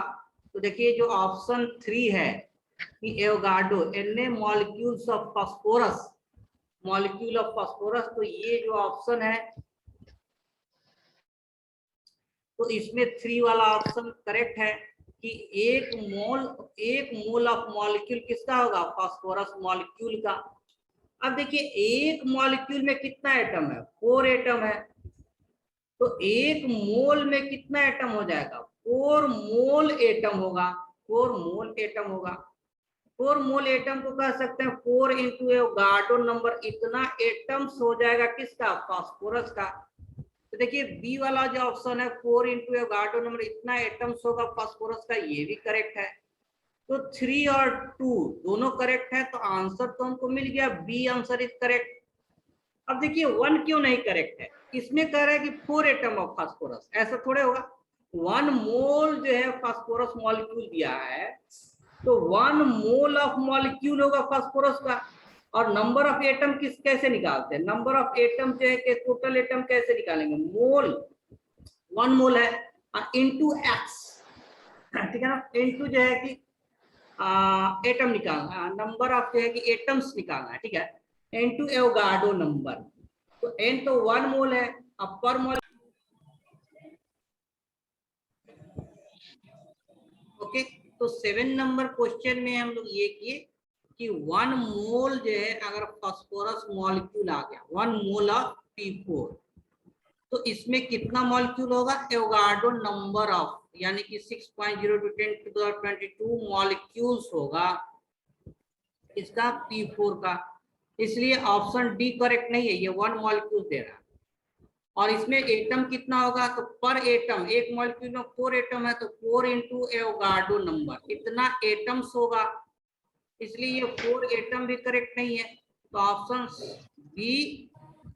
तो देखिए जो ऑप्शन 3 है कि Avogadro N molecules of phosphorus, molecule of phosphorus, तो ये जो ऑप्शन है तो इसमें 3 वाला ऑप्शन करेक्ट है कि 1 मोल ऑफ मॉलिक्यूल किसका होगा, फास्फोरस मॉलिक्यूल का। अब देखिए एक मॉलिक्यूल में कितना एटम है, 4 एटम है। तो 1 मोल में कितना एटम हो जाएगा, 4 मोल एटम होगा, 4 मोल एटम होगा। 4 मोल एटम को कह सकते हैं 4 × एवोगाड्रो नंबर, इतना एटम्स हो जाएगा किसका, फास्फोरस का। तो देखिए बी वाला जो ऑप्शन है 4 × एवोगाड्रो नंबर, इतना एटम्स होगा फास्फोरस का, ये भी करेक्ट है। तो 3 और 2 दोनों करेक्ट है, तो आंसर तो हमको मिल गया, बी आंसर इज करेक्ट। अब देखिए 1 क्यों नहीं करेक्ट है, इसमें कह रहा है कि 4 एटम ऑफ फास्फोरस, ऐसा थोड़े होगा। 1 मोल जो है फास्फोरस मॉलिक्यूल दिया है, तो 1 मोल ऑफ मॉलिक्यूल होगा फास्फोरस का। और नंबर ऑफ एटम किस कैसे निकालते हैं, नंबर ऑफ एटम जो है कि टोटल एटम कैसे निकालेंगे, मोल 1 मोल है इंटू एक्स, ठीक है ना, इंटू जो है कि एटम निकालना, नंबर ऑफ जो है कि एटम्स निकालना है, ठीक है, इनटू एवोगाड्रो नंबर। तो एन तो 1 मोल है, अब पर मोल। ओके, तो 7 नंबर क्वेश्चन में हम लोग ये किए कि 1 मोल जो है अगर फास्फोरस मॉलिक्यूल आ गया, 1 मोल ऑफ P4, तो इसमें कितना मॉलिक्यूल होगा, एवोगाड्रो नंबर ऑफ, यानी कि 6.0 to 10 to the 22 मॉलिक्यूल्स होगा इसका P4 का। इसलिए ऑप्शन डी करेक्ट नहीं है, ये 1 मॉलिक्यूल दे रहा है। और इसमें एटम कितना होगा, तो पर एटम, एक मॉलिक्यूल में 4 एटम है तो 4 इंटू एवोगाड्रो नंबर, इतना एटम्स होगा, इसलिए ये 4 एटम भी करेक्ट नहीं है। तो ऑप्शन बी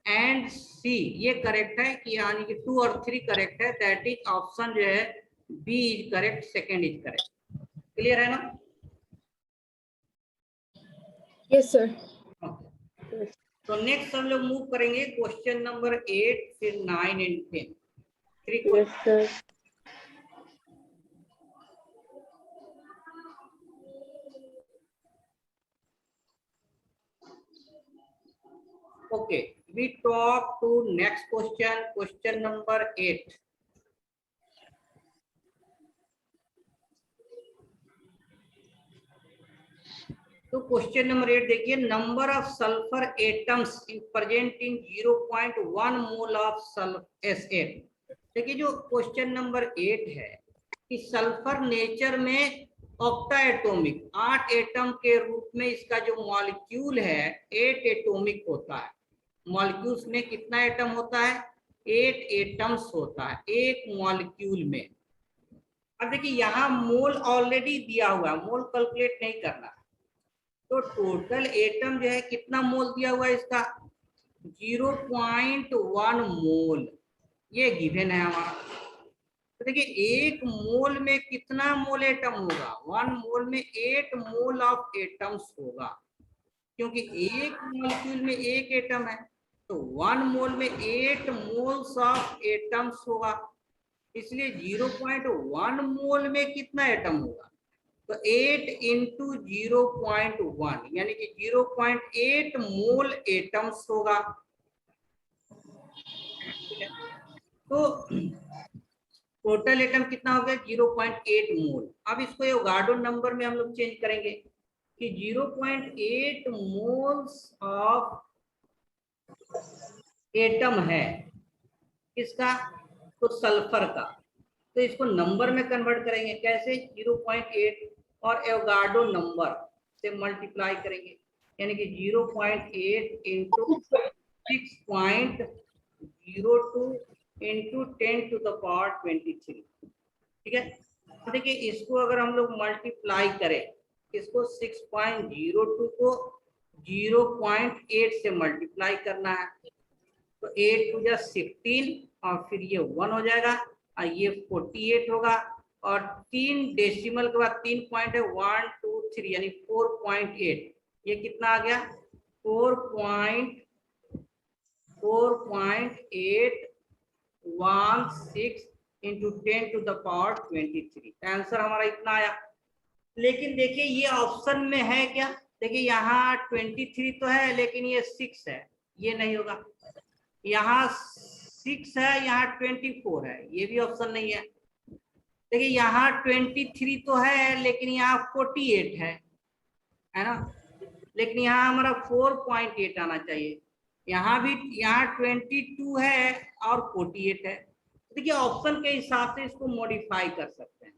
एंड सी ये करेक्ट है, कि यानी कि 2 और 3 करेक्ट है, दैट इज ऑप्शन जो है B is correct, second is correct. Clear है ना? Yes sir. तो नेक्स्ट हम लोग मूव करेंगे क्वेश्चन नंबर 8, फिर 9 and 10। 3 question. Okay, we talk to next question, question number 8. तो क्वेश्चन नंबर 8 देखिए, number of sulphur atoms present in 0.1 mole of SF। देखिए जो क्वेश्चन नंबर 8 है कि सल्फर नेचर में ऑक्टा एटोमिक, 8 एटम के रूप में इसका जो मॉलिक्यूल है 8 एटोमिक होता है। मॉलिक्यूल्स में कितना एटम होता है, 8 एटम्स होता है एक मॉलिक्यूल में। अब देखिए यहाँ मोल ऑलरेडी दिया हुआ है, मोल कैलकुलेट नहीं करना, तो टोटल एटम जो है कितना मोल दिया हुआ है इसका, 0.1 मोल, ये गिवन है हमारा। तो देखिए एक मोल में कितना मोल एटम होगा, 1 मोल में 8 मोल ऑफ एटम्स होगा, क्योंकि एक मॉलिक्यूल में एक एटम है, तो 1 मोल में 8 मोल्स ऑफ एटम्स होगा, इसलिए 0.1 मोल में कितना एटम होगा, तो 8 इंटू 0.1 यानी कि 0.8 मोल एटम्स होगा। तो टोटल एटम कितना हो गया, 0.8 मोल। अब इसको एवोगाड्रो नंबर में हम लोग चेंज करेंगे कि 0.8 मोल्स ऑफ एटम है किसका, तो सल्फर का, तो इसको नंबर में कन्वर्ट करेंगे, कैसे, 0.8 और एवोगाड्रो नंबर से मल्टीप्लाई करेंगे, यानी कि 0.8 into 6.02 into 10 to the power 23। ठीक है, तो देखिए इसको अगर हम लोग मल्टीप्लाई करें, इसको 6.02 को 0.8 से मल्टीप्लाई करना है, तो 8 to the 16 और फिर ये 1 हो जाएगा और ये 48 होगा, और 3 डेसिमल के बाद 3 पॉइंट है, 1 2 3 यानी 4.8, ये कितना आ गया, 4.816 into 10 to the power 23। Answer हमारा इतना आया। लेकिन देखिए ये ऑप्शन में है क्या, देखिए यहाँ 23 तो है लेकिन ये 6 है, ये नहीं होगा, यहाँ 6 है, यहाँ 24 है, ये भी ऑप्शन नहीं है। देखिए यहाँ 23 तो है लेकिन यहाँ 48 है ना, लेकिन यहाँ हमारा 4.8 आना चाहिए, यहाँ भी, यहाँ 22 है और 48 है। देखिए ऑप्शन के हिसाब से इसको मॉडिफाई कर सकते हैं।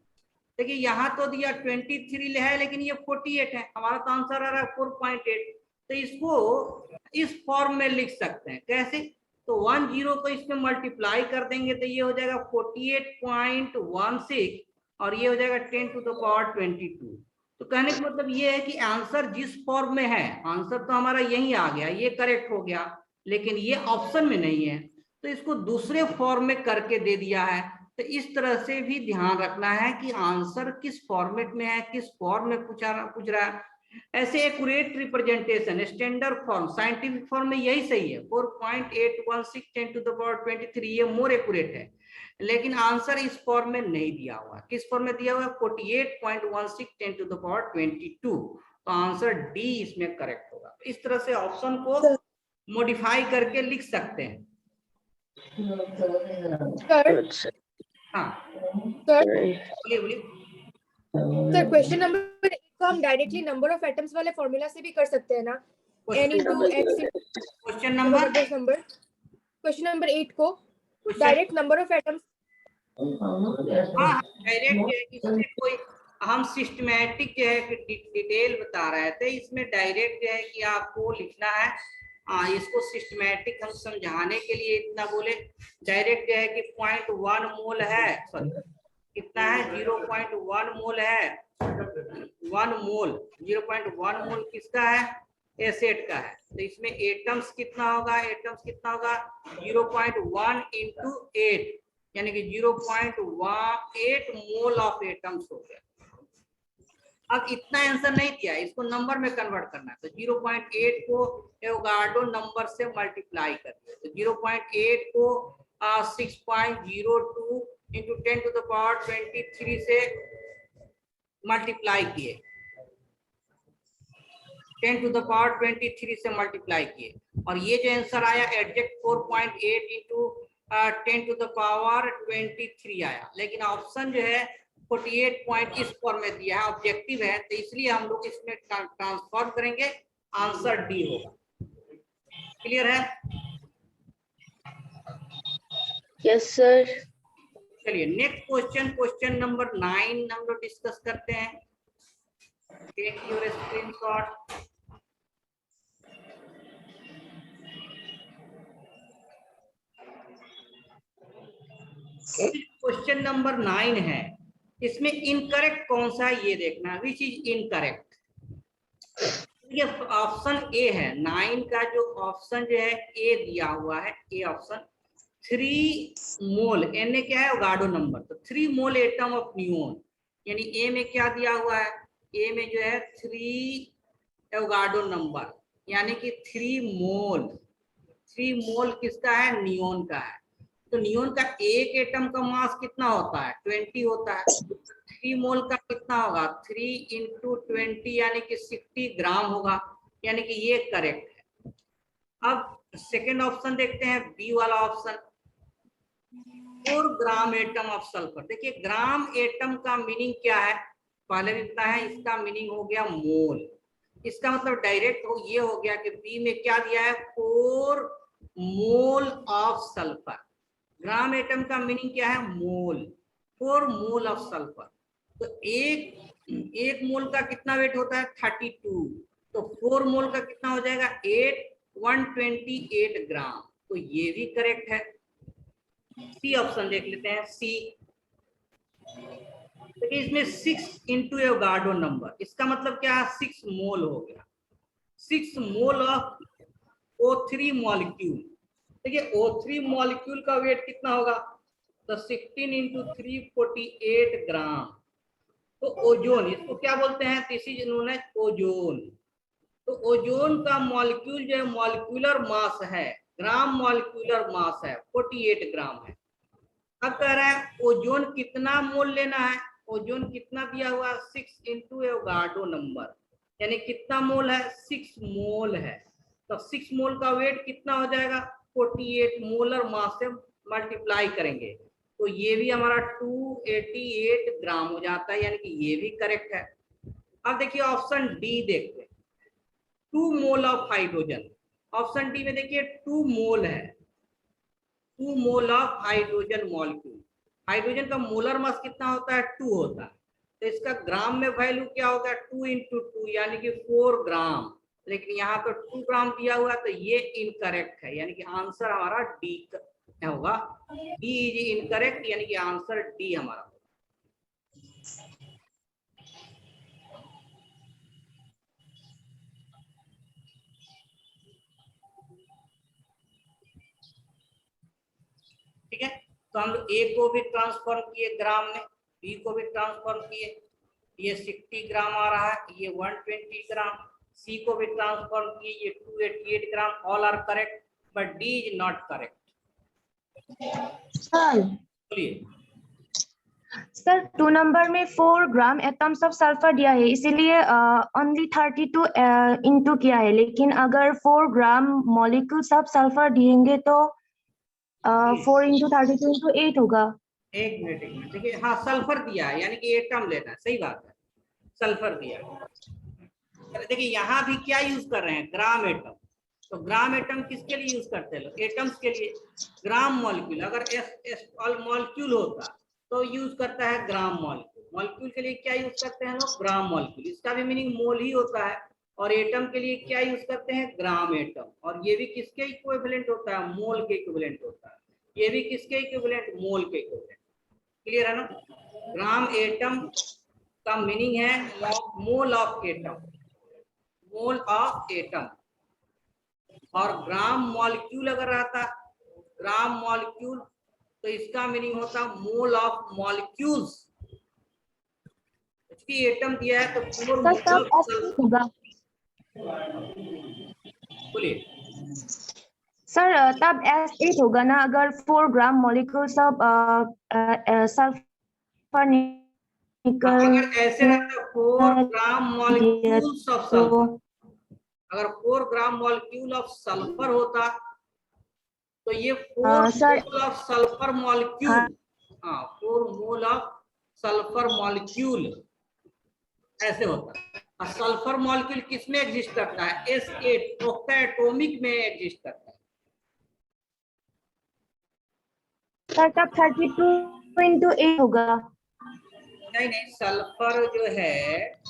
देखिए यहाँ तो दिया 23 है लेकिन ये 48 है, हमारा तो आंसर आ रहा है 4.8, तो इसको इस फॉर्म में लिख सकते हैं, कैसे, तो 10 को इसमें मल्टीप्लाई कर देंगे तो ये हो जाएगा 48.16 और ये हो जाएगा 10 to the power 22। तो कहने का मतलब ये है कि आंसर जिस फॉर्म में है, आंसर तो हमारा यही आ गया, ये करेक्ट हो गया, लेकिन ये ऑप्शन में नहीं है, तो इसको दूसरे फॉर्म में करके दे दिया है। तो इस तरह से भी ध्यान रखना है कि आंसर किस फॉर्मेट में है, किस फॉर्म में पूछ रहा है। ऐसे accurate representation, standard form, scientific form में यही सही है, 4.816 10 to the power 23, ये मोर एक्यूरेट है, लेकिन आंसर इस फॉर्म में नहीं दिया हुआ। किस फॉर्म में दिया हुआ है, 48.16 10 to the power 22, तो आंसर डी इसमें करेक्ट होगा। इस तरह से ऑप्शन को मॉडिफाई करके लिख सकते हैं। हाँ बोलिए। सर क्वेश्चन नंबर 8 को हम डायरेक्टली नंबर ऑफ एटम्स वाले फॉर्मूला से भी कर सकते हैं ना, n into x। Question number question number 8 को डायरेक्ट नंबर ऑफ एटम्स। हाँ डायरेक्ट, इसमें कोई हम सिस्टमैटिक जो है डिटेल बता रहे थे, इसमें डायरेक्ट जो है कि आपको लिखना है। इसको सिस्टमैटिक हम समझाने के लिए इतना बोले। डायरेक्ट जो है कि 0.1 मोल है, सॉरी कितना है 0.1 मोल है। 1 मोल 0.1 मोल किसका है, एसिड का है। तो इसमें एटम्स कितना होगा, एटम्स कितना होगा 0.1 इंटू 8, यानी कि 0.8 मोल ऑफ एटम्स हो गया। अब इतना आंसर नहीं दिया, इसको नंबर में कन्वर्ट करना है। तो 0.8 को एवोगाड्रो नंबर से मल्टीप्लाई करिए। तो 0.8 को 6.02 इंटू 10 टू द पावर 23 से मल्टीप्लाई किए, 10 टू द पावर 23 से मल्टीप्लाई किए, और ये जो आंसर आया exact 4.8 into 10 to the power 23 आया। लेकिन ऑप्शन जो है 48 पॉइंट इस फॉर्म में दिया है, ऑब्जेक्टिव है, तो इसलिए हम लोग इसमें ट्रांसफॉर्म करेंगे, आंसर डी होगा। क्लियर है? Yes sir. चलिए नेक्स्ट क्वेश्चन, क्वेश्चन नंबर 9 हम लोग डिस्कस करते हैं। Take your screenshot. Question number 9 है, इसमें इनकरेक्ट कौन सा है ये देखना, विच इज इनकरेक्ट। ये ऑप्शन ए है, 9 का जो ऑप्शन जो है ए दिया हुआ है, A option 3 mole, N A क्या है एवोगाड्रो नंबर, तो 3 मोल एटम ऑफ नियोन, यानी ए में क्या दिया हुआ है, ए में जो है 3 एवोगाड्रो नंबर, यानी कि 3 मोल। 3 मोल किसका है, नियोन का है। तो नियोन का एक एटम का मास कितना होता है 20 होता है। 3 मोल का कितना होगा 3 इंटू 20 यानी कि 60 ग्राम होगा, यानी कि ये करेक्ट है। अब सेकेंड ऑप्शन देखते हैं, बी वाला option, 4 gram atom of sulphur. देखिए ग्राम एटम का मीनिंग क्या है, पहले भी बताया है, इसका मीनिंग हो गया मोल। इसका मतलब डायरेक्ट हो ये हो गया कि बी में क्या दिया है 4 mole of sulphur. Gram atom का मीनिंग क्या है मोल, 4 मोल ऑफ सल्फर। तो एक मोल का कितना वेट होता है 32, तो 4 मोल का कितना हो जाएगा 128 ग्राम, तो ये भी करेक्ट है। सी ऑप्शन देख लेते हैं, सी। तो इसमें 6 इंटू एवोगाड्रो नंबर, इसका मतलब क्या है 6 मोल हो गया, 6 मोल ऑफ O3 मॉलिक्यूल। देखिए O3 मॉलिक्यूल का वेट कितना होगा, तो 16 इंटू 3 48 ग्राम। तो ओजोन, इसको क्या बोलते हैं, this is known as ozone. तो ओजोन का मॉलिक्यूल जो है मॉलिक्यूलर मास है, ग्राम मॉलिक्यूलर मास है 48 ग्राम है। अब कह रहा है ओजोन कितना मोल लेना है, ओजोन कितना दिया हुआ 6 इंटू एवोगाड्रो नंबर, यानी कितना मोल है 6 मोल है। तो 6 मोल का वेट कितना हो जाएगा 48 मोलर मास से मल्टीप्लाई करेंगे, तो ये भी हमारा 288 ग्राम हो जाता है, यानी कि ये भी करेक्ट है। अब देखिए ऑप्शन डी देखते हैं, 2 mole of hydrogen. Option D में देखिए 2 मोल है, 2 mole of hydrogen molecule. Hydrogen का मोलर मास कितना होता है 2 होता है, तो इसका ग्राम में वैल्यू क्या होगा 2 इंटू 2 यानी कि 4 ग्राम, लेकिन यहाँ तो 2 ग्राम दिया हुआ, तो ये इनकरेक्ट है, यानी कि आंसर हमारा डी होगा। डी इज इनकरेक्ट, यानी कि आंसर डी हमारा। ठीक है, तो हम लोग ए को भी ट्रांसफॉर्म किए ग्राम में, बी को भी ट्रांसफॉर्म किए, ये 60 ग्राम आ रहा है, ये 120 ग्राम। सी को भी ट्रांसफॉर्म किए, ये 288 gram. All are correct, but D is not correct. बोलिए सर 2 नंबर में 4 ग्राम एटम्स ऑफ सल्फर दिया है, इसीलिए ओनली 32 इंटू किया है, लेकिन अगर 4 ग्राम मॉलिक्यूल्स ऑफ सल्फर दिएंगे तो 4 इंटू 32 इंटू 8 होगा। एक मिनट देखिए, हाँ सल्फर दिया है, यानी कि एटम लेना है, सही बात है, सल्फर दिया है। देखिए यहाँ भी क्या यूज कर रहे हैं ग्राम एटम, तो ग्राम एटम किसके लिए यूज करते हैं लोग? एटम्स के लिए। ग्राम मॉलिक्यूल अगर मॉलिक्यूल होता तो यूज करता है ग्राम मॉलिक्यूल। मॉलिक्यूल के लिए क्या यूज करते हैं लोग? Gram molecule. इसका भी मीनिंग मोल ही होता है। और एटम के लिए क्या यूज करते हैं? Gram atom. और ये भी किसके इक्विवेलेंट होता है? मोल के इक्विवेलेंट होता है। ये भी किसके इक्विवेलेंट? मोल के इक्विवेलेंट। क्लियर है ना? ग्राम एटम का मीनिंग है mole of atom, mole of atom. और ग्राम मॉलिक्यूल अगर रहता, ग्राम मॉलिक्यूल, तो इसका मीनिंग होता मोल ऑफ मॉलिक्यूल्स। इसकी एटम दिया है तो फोर सर तब मोल S8 होगा। बोलिए। सर तब S8 होगा ना, अगर 4 ग्राम मॉलिक्यूल सब सल्फर निकल अगर ऐसे रहता 4 ग्राम मॉलिक्यूल्स ऑफ तो सल्फर, अगर 4 ग्राम मॉलिक्यूल ऑफ सल्फर होता तो ये 4 sir mole of sulphur molecule, हाँ 4 मोल ऑफ सल्फर मॉलिक्यूल ऐसे होता है। और सल्फर मॉलिक्यूल किस में एग्जिस्ट करता है? S8 ऑक्टेटॉमिक में एग्जिस्ट करता है। सर तब 32 into 8 होगा। नहीं नहीं, सल्फर जो है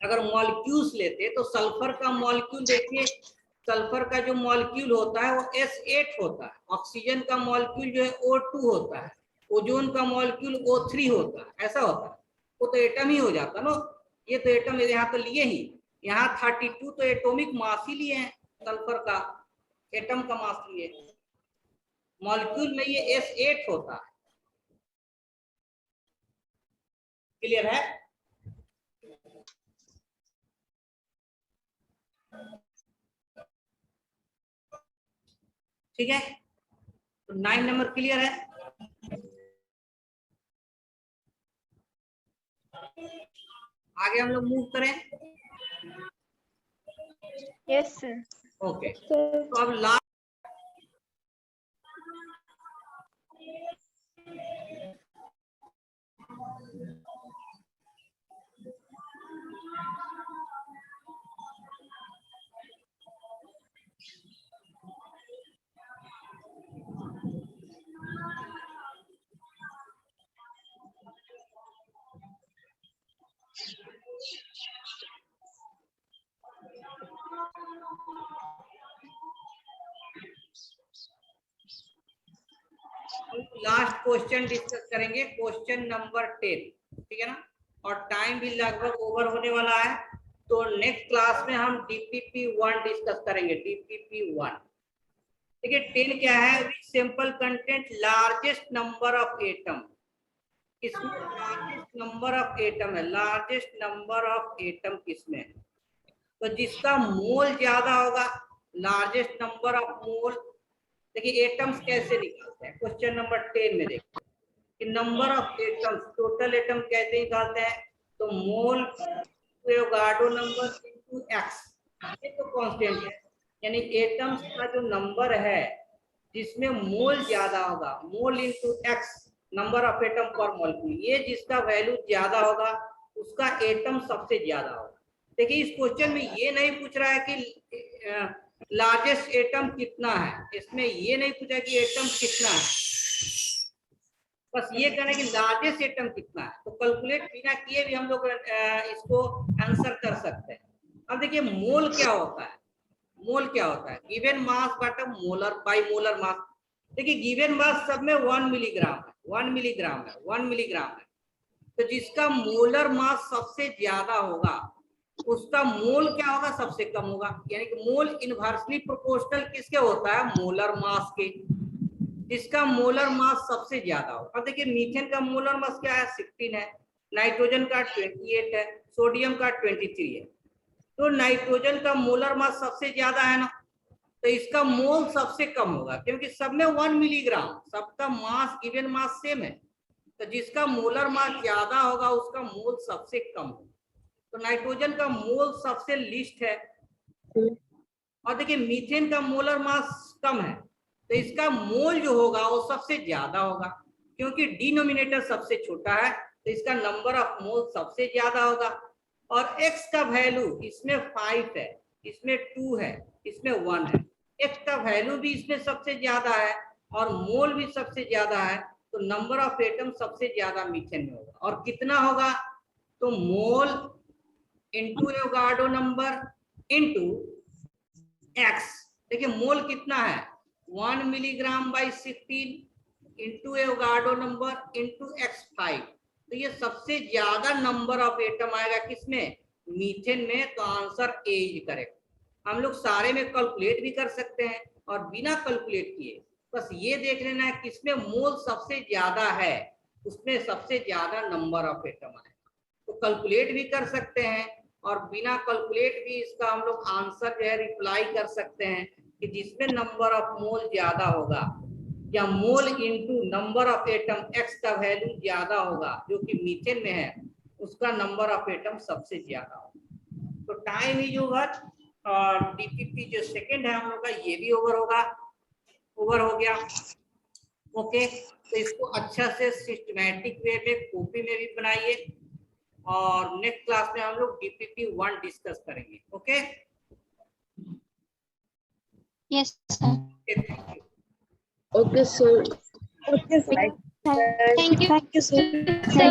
अगर मॉलिक्यूल्स लेते तो सल्फर का मॉलिक्यूल देखिए, सल्फर का जो मॉलिक्यूल होता है वो S8 होता है। ऑक्सीजन का मॉलिक्यूल जो है O2 होता है। ओजोन का मॉलिक्यूल O3 होता है। ऐसा होता है। वो तो एटम ही हो जाता ना। ये तो एटम यहाँ तो लिए ही, यहाँ 32 तो एटॉमिक मास ही लिए हैं सल्फर का, एटम का मास लिए। मॉलिक्यूल में ये S8 होता है। क्लियर है? ठीक है, तो 9 नंबर क्लियर है। आगे हम लोग मूव करें। Yes sir. ओके, तो अब लास्ट क्वेश्चन डिस्कस करेंगे, क्वेश्चन नंबर 10। ठीक है ना? और टाइम भी लगभग ओवर होने वाला है, तो नेक्स्ट क्लास में हम DPP1 डिस्कस करेंगे। DPP1 ठीक है। 10 क्या है? Simple content largest number of atom. किसमें लार्जेस्ट नंबर ऑफ एटम है? लार्जेस्ट नंबर ऑफ एटम किसमें है? तो जिसका मोल ज्यादा होगा, लार्जेस्ट नंबर ऑफ मोल। देखिए एटम्स कैसे निकालते हैं, क्वेश्चन नंबर 10 में देखते हैं कि number of atoms, total atom कैसे निकालते हैं? तो मोल एवोगाड्रो नंबर इनटू एक्स, ये तो कांस्टेंट है। यानी एटम्स का जो नंबर है जिसमें मोल ज्यादा होगा, mole into X, number of atom per molecule, ये जिसका वैल्यू ज्यादा होगा उसका एटम सबसे ज्यादा होगा। देखिए इस क्वेश्चन में ये नहीं पूछ रहा है कि लार्जेस्ट एटम कितना है, इसमें ये नहीं पूछा कि एटम कितना है, बस ये कहना है कि लार्जेस्ट एटम कितना है। तो कैलकुलेट बिना किए भी हम लोग इसको आंसर कर सकते हैं। अब देखिए मोल क्या होता है? मोल क्या होता है? गिवन मास बटा मोलर बाई मोलर मास। देखिए गिवन मास सब में 1 मिलीग्राम है, 1 मिलीग्राम है, 1 मिलीग्राम है। तो जिसका मोलर मास सबसे ज्यादा होगा उसका मोल क्या होगा? सबसे कम होगा। यानी कि मोल इनवर्सली प्रोपोर्शनल किसके होता है? मोलर मास के। जिसका मोलर मास सबसे ज्यादा होगा। अब देखिए मीथेन का मोलर मास क्या है? 16 है। नाइट्रोजन का 28 है। सोडियम का 23 है। तो नाइट्रोजन का मोलर मास सबसे ज्यादा है ना, तो इसका मोल सबसे कम होगा क्योंकि सब में 1 मिलीग्राम, सबका मास गिवन मास सेम है। तो जिसका मोलर मास ज्यादा होगा उसका मोल सबसे कम होगा। तो नाइट्रोजन का मोल सबसे लिस्ट है। और देखिए मीथेन का मोलर मास कम है, तो इसका मोल जो होगा वो सबसे ज्यादा होगा क्योंकि डिनोमिनेटर सबसे छोटा है, तो इसका नंबर ऑफ मोल सबसे ज्यादा होगा। और x का वैल्यू इसमें 5 है, इसमें 2 है, इसमें 1 है। एक्स का वैल्यू भी इसमें सबसे ज्यादा है और मोल भी सबसे ज्यादा है, तो नंबर ऑफ एटम सबसे ज्यादा मीथेन में होगा। और कितना होगा? तो mole into Avogadro number into x. देखिए मोल कितना है, 1 milligram by 16 into Avogadro number into x5। तो ये सबसे ज्यादा नंबर ऑफ एटम आएगा किसमें? मीथेन में। तो आंसर ए इज करेक्ट। हम लोग सारे में कैलकुलेट भी कर सकते हैं और बिना कैलकुलेट किए बस ये देख लेना है किसमें मोल सबसे ज्यादा है, उसमें सबसे ज्यादा नंबर ऑफ एटम आएगा। तो कैलकुलेट भी कर सकते हैं और बिना कैलकुलेट भी इसका हम लोग आंसर जो है रिप्लाई कर सकते हैं कि जिसमें नंबर ऑफ मोल ज्यादा होगा या mole into number of atom X का वैल्यू ज्यादा होगा जो कि मीथेन में है, उसका नंबर ऑफ एटम सबसे ज्यादा होगा। तो टाइम इज ओवर और डीपीपी जो सेकंड है हम लोग का ये भी ओवर हो गया। ओके, तो इसको अच्छा से सिस्टमैटिक वे में कॉपी में भी बनाइए और नेक्स्ट क्लास में हम लोग डीपीपी 1 डिस्कस करेंगे। Okay, yes sir. Thank you. Okay, sir. Thank you sir.